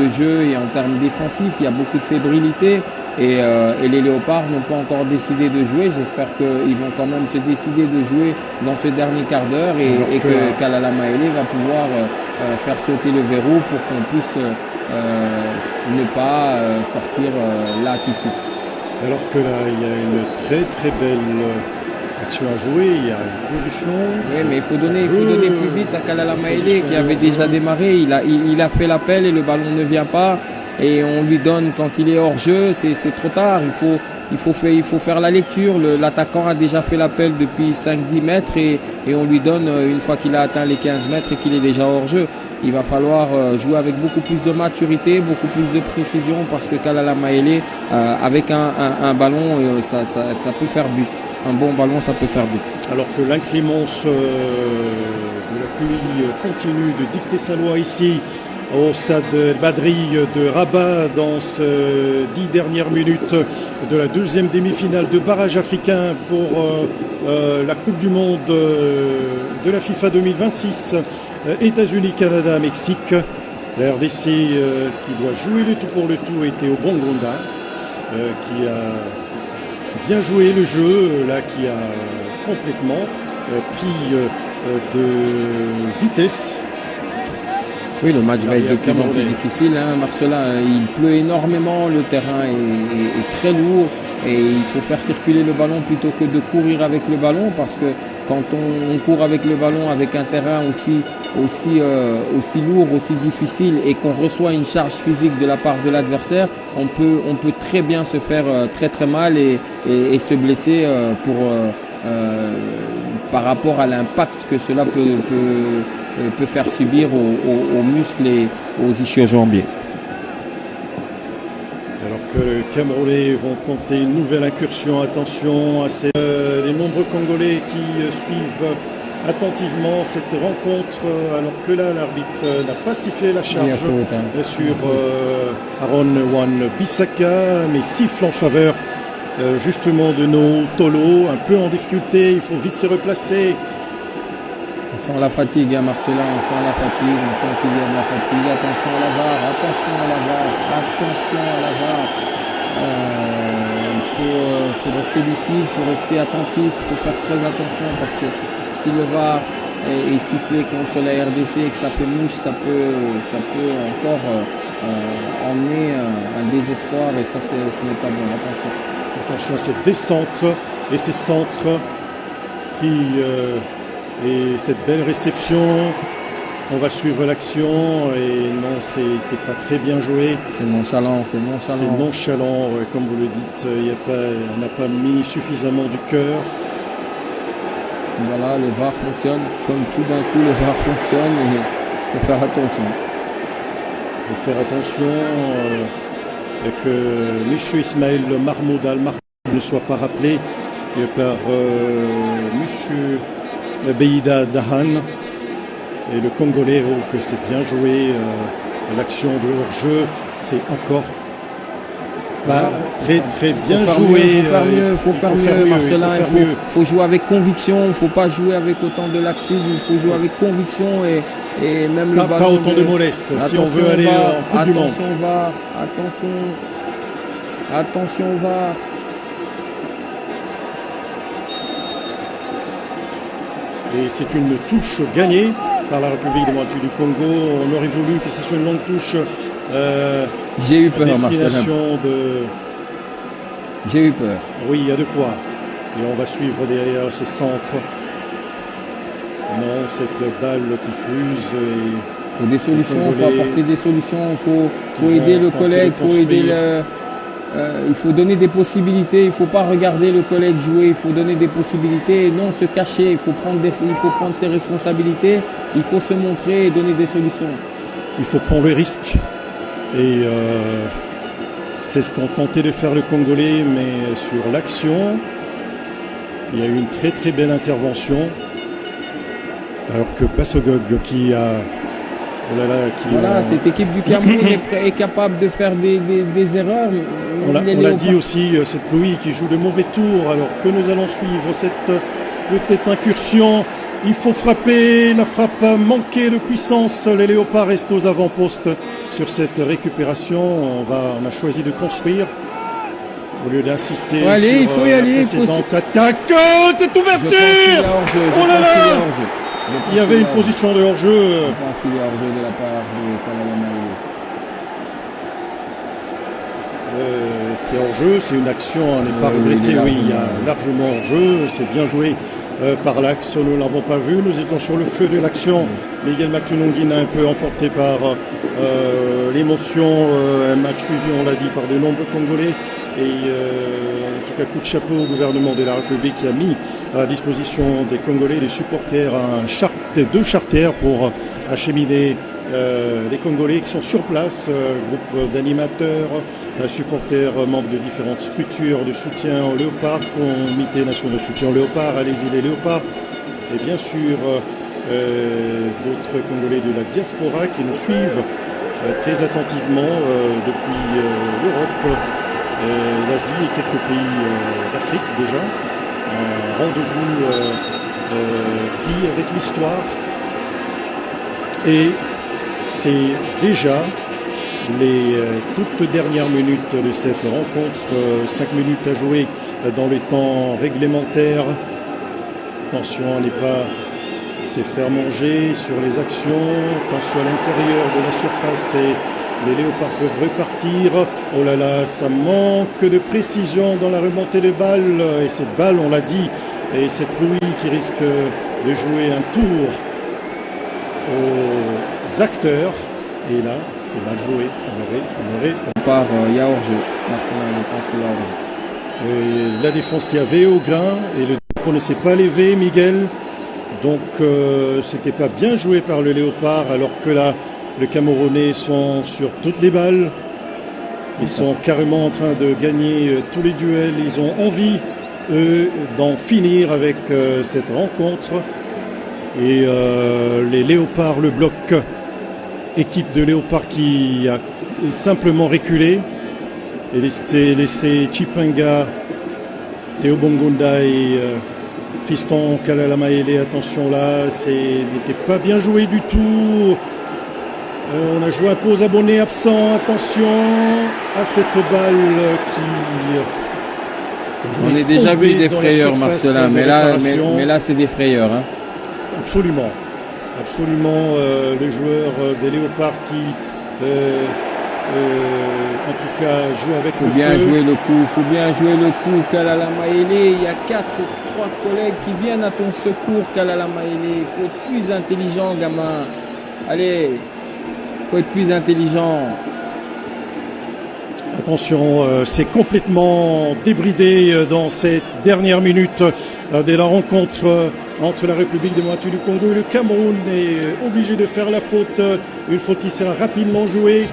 jeu et en termes défensifs, il y a beaucoup de fébrilité. Et les Léopards n'ont pas encore décidé de jouer. J'espère qu'ils vont quand même se décider de jouer dans ce dernier quart d'heure et que Kalala Maélé va pouvoir faire sauter le verrou pour qu'on puisse ne pas sortir là tout de suite. Alors que là, il y a une très très belle action à jouer, il y a une position. Oui, mais il faut donner plus vite à Kalala Maélé qui avait déjà démarré. Il a fait l'appel et le ballon ne vient pas. Et on lui donne quand il est hors jeu, c'est trop tard. Il il faut faire la lecture. L'attaquant a déjà fait l'appel depuis 5-10 mètres et on lui donne une fois qu'il a atteint les 15 mètres et qu'il est déjà hors jeu. Il va falloir jouer avec beaucoup plus de maturité, beaucoup plus de précision parce que Kalala Maele, avec un ballon, ça peut faire but. Un bon ballon, ça peut faire but. Alors que l'inclémence de la pluie continue de dicter sa loi ici au stade Badri de Rabat dans ces 10 dernières minutes de la deuxième demi-finale de barrage africain pour la Coupe du Monde de la FIFA 2026. États-Unis, Canada, Mexique. La RDC qui doit jouer le tout pour le tout était au Bongonda, qui a bien joué le jeu, là qui a complètement pris de vitesse. Oui, le match va être de plus en plus difficile, hein, Marcelin. Il pleut énormément, le terrain est très lourd et il faut faire circuler le ballon plutôt que de courir avec le ballon parce que quand on court avec le ballon avec un terrain aussi lourd, aussi difficile et qu'on reçoit une charge physique de la part de l'adversaire, on peut très bien se faire très très mal et se blesser par rapport à l'impact que cela peut faire subir aux muscles et aux ischio-jambiers. Alors que les Camerounais vont tenter une nouvelle incursion, attention à les nombreux Congolais qui suivent attentivement cette rencontre, alors que là l'arbitre n'a pas sifflé la charge sur Aaron Wan Bissaka, mais siffle en faveur justement de nos Tolo, un peu en difficulté, il faut vite se replacer. On sent la fatigue, hein, Marcelin, on sent la fatigue, on sent qu'il y a de la fatigue. Attention à la VAR, attention à la VAR, attention à la VAR. Il faut rester lucide, il faut rester attentif, il faut faire très attention parce que si le VAR est sifflé contre la RDC et que ça fait mouche, ça peut encore emmener un désespoir et ça, ce n'est pas bon. Attention. Attention à cette descente et ces centres et cette belle réception. On va suivre l'action et non, c'est pas très bien joué. C'est nonchalant. C'est nonchalant, comme vous le dites. On n'a pas mis suffisamment du cœur. Voilà, le VAR fonctionne. Comme tout d'un coup, le VAR fonctionne et il faut faire attention. Il faut faire attention que M. Ismaël Marmoudal ne soit pas rappelé par M. Beida Dahan et le Congolais, que c'est bien joué. L'action de hors-jeu, c'est encore pas très bien joué. Il faut faire mieux, Marcelin. Il faut jouer avec conviction. Il ne faut pas jouer avec autant de laxisme. Il faut jouer avec conviction et même le ballon. Pas autant de mollesse si on veut aller en Coupe du Monde. Attention au VAR. Et c'est une touche gagnée par la République démocratique du Congo. On aurait voulu que ce soit une longue touche. J'ai eu peur, Marcelin. J'ai eu peur. Oui, il y a de quoi. Et on va suivre derrière ces centres. Non, cette balle qui fuse. Il faut des solutions, il faut apporter des solutions, il faut aider le collègue, il faut donner des possibilités, il ne faut pas regarder le collègue jouer, il faut donner des possibilités et non se cacher, il faut prendre ses responsabilités, il faut se montrer et donner des solutions. Il faut prendre le risque et c'est ce qu'ont tenté de faire le Congolais, mais sur l'action, il y a eu une très très belle intervention alors que Passogog qui a... cette équipe du Cameroun est capable de faire des erreurs. On l'a dit aussi, cette Louis qui joue de mauvais tours, alors que nous allons suivre cette petite incursion. Il faut frapper, la frappe a manqué de puissance. Les Léopards restent aux avant-postes sur cette récupération. On a choisi de construire au lieu d'insister sur la précédente attaque. Cette ouverture! Oh là là! Il y avait une position de hors-jeu. Je pense qu'il y a hors-jeu de la part de Kalala Maele. C'est hors-jeu, c'est une action à ne pas regretter. Oui, il y a largement hors-jeu, c'est bien joué par l'axe. Nous ne l'avons pas vu. Nous étions sur le feu de l'action. Miguel Mactunongui un peu emporté par l'émotion. Un match suivi, on l'a dit, par de nombreux Congolais. Et en tout cas, coup de chapeau au gouvernement de la République qui a mis à disposition des Congolais, des supporters, deux charters pour acheminer des Congolais qui sont sur place, groupe d'animateurs, supporters, membres de différentes structures de soutien au Léopard, comité national de soutien au Léopard, allez-y les Léopards, et bien sûr d'autres Congolais de la diaspora qui nous suivent très attentivement depuis l'Europe, l'Asie et quelques pays d'Afrique déjà. Un rendez-vous pris avec l'histoire. Et c'est déjà les toutes dernières minutes de cette rencontre, 5 minutes à jouer dans le temps réglementaire. Attention à ne pas se faire manger sur les actions, attention à l'intérieur de la surface et les Léopards peuvent repartir. Oh là là, ça manque de précision dans la remontée de balle. Et cette balle, on l'a dit, et cette pluie qui risque de jouer un tour aux acteurs. Et là, c'est mal joué. On part, il y a hors-jeu. Marcelin, je pense qu'il y a hors-jeu. Et la défense qui avait au grain, et le on ne s'est pas levé, Miguel. Donc, c'était pas bien joué par le Léopard, alors que là, les Camerounais sont sur toutes les balles. Ils sont carrément en train de gagner tous les duels. Ils ont envie, eux, d'en finir avec cette rencontre. Et les Léopards, le bloc équipe de Léopards qui a simplement reculé et laissé Chipanga, Théo Bongonda et Fiston Kalalamaele. Attention là, n'était pas bien joué du tout. On a joué un pause abonné absent. Attention à cette balle qui... On a déjà vu des frayeurs, Marcelin, mais là c'est des frayeurs. Hein. Absolument. Absolument, les joueurs des Léopards qui, en tout cas, jouent avec le feu. Faut bien jouer le coup, Kalalamaele. Il y a 3 collègues qui viennent à ton secours, Kalalamaele. Il faut être plus intelligent, gamin. Allez, faut être plus intelligent. Attention, c'est complètement débridé dans ces dernières minutes de la rencontre entre la République démocratique du Congo et le Cameroun. Est obligé de faire la faute. Une faute qui sera rapidement jouée.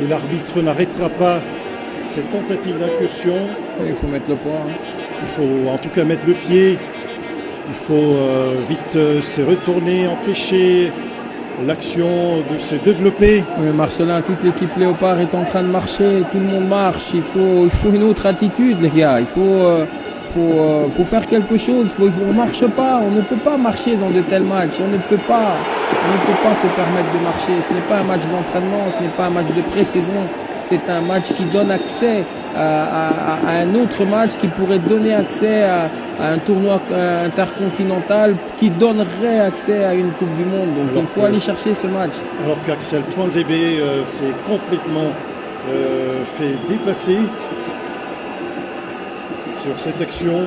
Et l'arbitre n'arrêtera pas cette tentative d'incursion. Il faut mettre le point. Hein. Il faut en tout cas mettre le pied. Il faut vite se retourner, empêcher l'action de se développer. Oui, Marcelin, toute l'équipe Léopard est en train de marcher, tout le monde marche. Il faut une autre attitude, les gars. Il faut faire quelque chose. On ne marche pas. On ne peut pas marcher dans de tels matchs. On ne peut pas se permettre de marcher. Ce n'est pas un match d'entraînement. Ce n'est pas un match de pré-saison. C'est un match qui donne accès à un autre match qui pourrait donner accès à un tournoi intercontinental qui donnerait accès à une Coupe du Monde. Donc il faut aller chercher ce match. Alors qu'Axel Twanzebe s'est complètement fait dépasser sur cette action.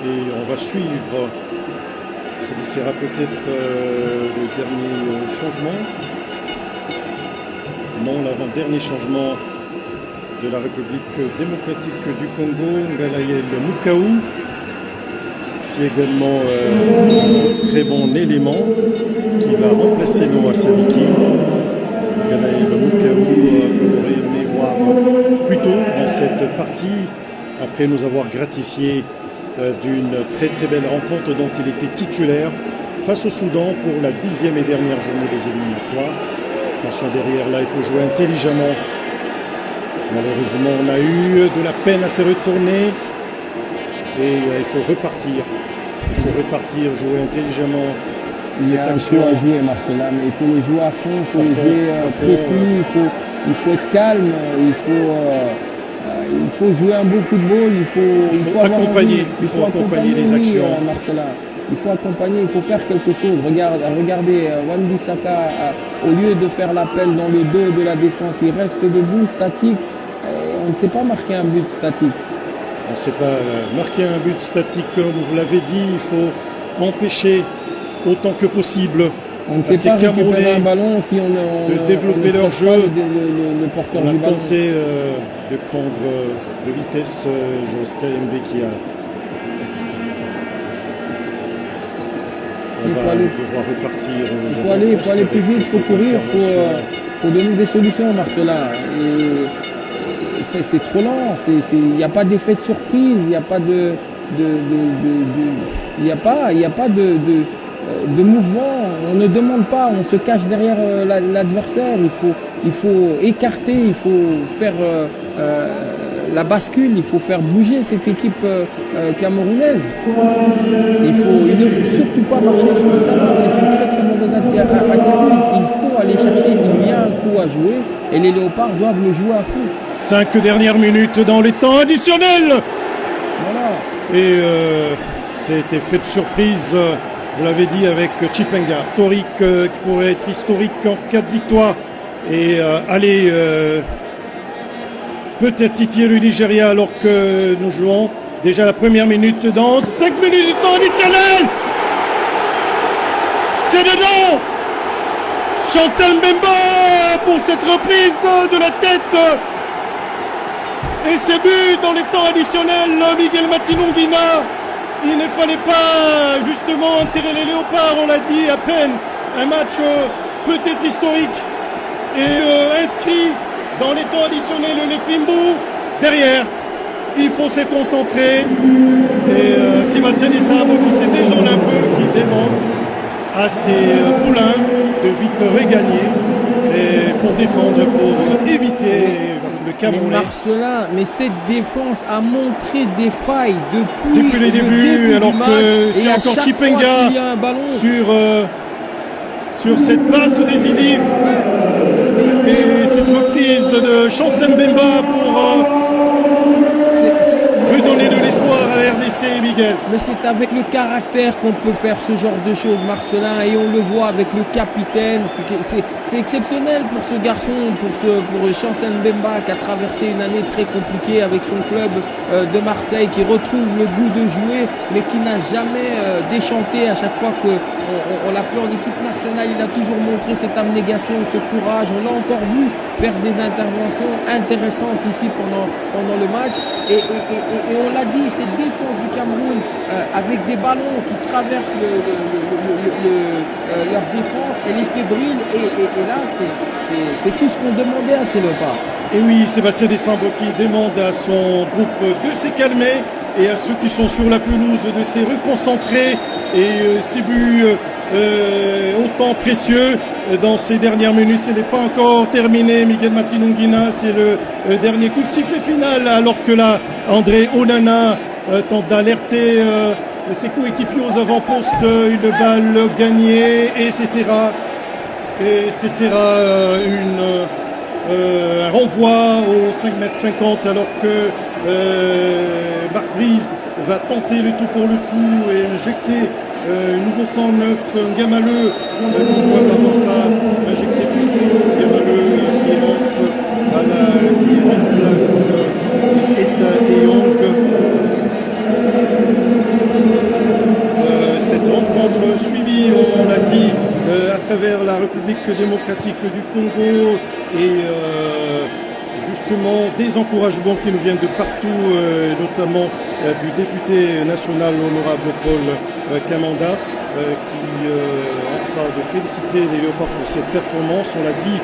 Et on va suivre. Ce sera peut-être le dernier changement. Non, l'avant-dernier changement de la République démocratique du Congo, Ngalaïel Mukaou, qui est également un très bon élément, qui va remplacer Noah Sadiki. Ngalaïel Mukaou, on aurait aimé voir plus tôt dans cette partie, après nous avoir gratifié d'une très très belle rencontre dont il était titulaire face au Soudan pour la 10e et dernière journée des éliminatoires. Attention derrière là, il faut jouer intelligemment. Malheureusement, on a eu de la peine à se retourner et il faut repartir. Il faut repartir, jouer intelligemment. Il y a un peu à jouer, Marcelin, mais il faut le jouer à fond, il faut le jouer précis, il faut être calme, il faut jouer un beau football, il faut accompagner, il faut accompagner les actions. Marcelin. Il faut accompagner, il faut faire quelque chose. Regardez, Wan-Bissaka, au lieu de faire l'appel dans le dos de la défense, il reste debout, statique. On ne sait pas marquer un but statique. On ne sait pas marquer un but statique, comme vous l'avez dit, il faut empêcher autant que possible on ne sait pas récupérer un ballon si on de développer leur jeu. Le porteur on a du ballon. tenté de prendre de vitesse Joris Kayembe qui a devoir repartir. Il faut aller plus vite, il faut courir, il faut donner des solutions, Marcelin. C'est trop lent, il n'y a pas d'effet de surprise, il n'y a pas de mouvement, on ne demande pas, on se cache derrière l'adversaire, il faut écarter, il faut faire la bascule, il faut faire bouger cette équipe camerounaise. Il ne faut surtout pas marcher sur le talent, c'est une très très mauvaise attitude. Il faut aller chercher, il y a un coup à jouer et les Léopards doivent le jouer à fond. 5 dernières minutes dans les temps additionnels. Voilà. Et c'était fait de surprise, vous l'avez dit, avec Chipenga. Torik qui pourrait être historique en cas de victoire. Et aller peut-être titiller le Nigeria alors que nous jouons déjà la première minute dans 5 minutes de temps additionnel. C'est dedans. Chancel Mbemba pour cette reprise de la tête. Et c'est but dans les temps additionnels. Miguel Matinongina. Il ne fallait pas justement enterrer les Léopards, on l'a dit à peine. Un match peut-être historique. Et inscrit dans les temps additionnels le Fimbu. Derrière, il faut se concentrer. Et Sébastien Desabre qui se désole un peu, qui demande à ses poulains de vite regagner et pour défendre, pour éviter, parce que le Camerounais... Mais Marcelin, mais cette défense a montré des failles depuis les débuts, alors que c'est encore Chipenga sur cette passe décisive. Et cette reprise de Chancel Mbemba pour redonner de l'espoir à la RDC, Miguel. Mais c'est avec le caractère qu'on peut faire ce genre de choses, Marcelin, et on le voit avec le capitaine. C'est exceptionnel pour ce garçon, pour Chancel Mbemba qui a traversé une année très compliquée avec son club de Marseille, qui retrouve le goût de jouer, mais qui n'a jamais déchanté. À chaque fois qu'on l'appelait en équipe nationale, il a toujours montré cette abnégation, ce courage. On l'a encore vu faire des interventions intéressantes ici pendant le match. Et on l'a dit, cette défense du Cameroun avec des ballons qui traversent leur défense, elle est fébrile et là c'est tout ce qu'on demandait à ces Léopards. Et oui, Sébastien Desabre qui demande à son groupe de se calmer et à ceux qui sont sur la pelouse de se reconcentrer et ces buts autant précieux dans ces dernières minutes. Ce n'est pas encore terminé. Miguel Matinongina, c'est le dernier coup de sifflet final, alors que là, André Onana tente d'alerter ses coéquipiers aux avant-postes. Une balle gagnée et ce sera un renvoi au 5,50 m alors que Marc Brise va tenter le tout pour le tout et injecter nouveau 109 Ngamaleu qui ne doit pas injecter plutôt Ngamaleu qui remplace Eta Eyong. Cette rencontre suivie, on l'a dit, à travers la République démocratique du Congo et justement des encouragements qui nous viennent de partout, notamment du député national honorable Paul Kamanda, qui est en train de féliciter les Léopards pour cette performance. On l'a dit,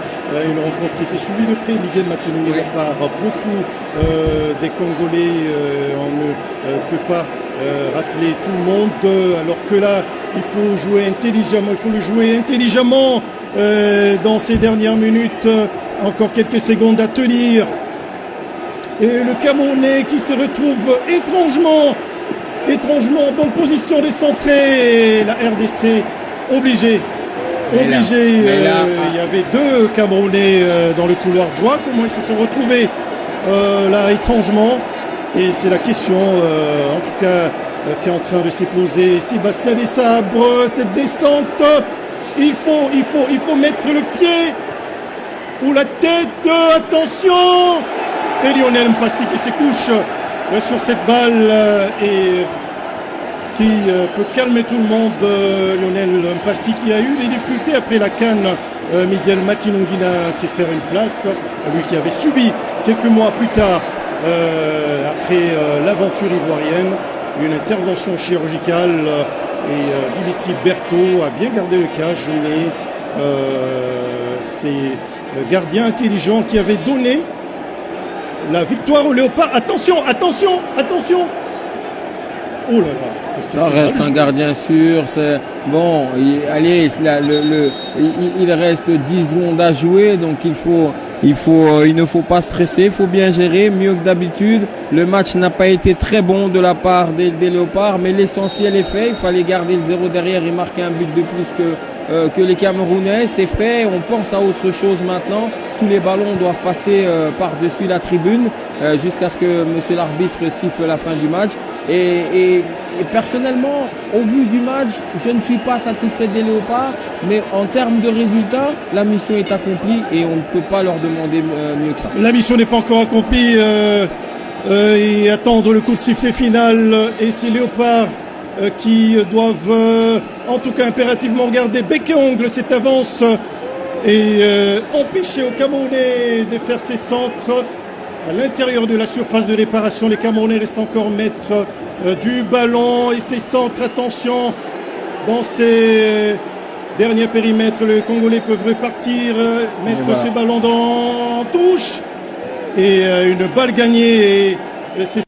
une rencontre qui était suivie de près, Miguel Matinongina, par beaucoup des Congolais. On ne peut pas rappeler tout le monde, alors que là, il faut jouer intelligemment, il faut le jouer intelligemment dans ces dernières minutes. Encore quelques secondes à tenir. Et le Camerounais qui se retrouve étrangement en bonne position de centrer. Et la RDC obligée. Il y avait deux Camerounais dans le couloir droit. Comment ils se sont retrouvés là étrangement? Et c'est la question, en tout cas, qui est en train de se poser. Sébastien Desabre, cette descente, il faut mettre le pied ou la tête, attention. Et Lionel Mpassi qui se couche sur cette balle et qui peut calmer tout le monde. Lionel Mpassi qui a eu des difficultés après la CAN. Miguel Matinongina s'est fait une place, lui qui avait subi quelques mois plus tard, après l'aventure ivoirienne, une intervention chirurgicale et Dimitri Berthaud a bien gardé le cage, mais c'est gardien intelligent qui avait donné la victoire au Léopard. Attention, attention, attention! Oh là là! Ça reste un gardien sûr. C'est bon. Allez, il reste 10 secondes à jouer, donc il ne faut pas stresser. Il faut bien gérer, mieux que d'habitude. Le match n'a pas été très bon de la part des Léopards, mais l'essentiel est fait. Il fallait garder le 0 derrière et marquer un but de plus que les Camerounais. C'est fait. On pense à autre chose maintenant. Tous les ballons doivent passer par-dessus la tribune jusqu'à ce que monsieur l'arbitre siffle la fin du match. Et personnellement, au vu du match, je ne suis pas satisfait des Léopards, mais en termes de résultats, la mission est accomplie et on ne peut pas leur demander mieux que ça. La mission n'est pas encore accomplie et attendre le coup de sifflet final. Et ces Léopards qui doivent en tout cas impérativement garder bec et ongle cette avance et empêcher aux Camerounais de faire ses centres à l'intérieur de la surface de réparation. Les Camerounais restent encore maîtres du ballon et ses centres. Attention, dans ces derniers périmètres, les Congolais peuvent repartir, mettre ce ballon dans touche et une balle gagnée. Et c'est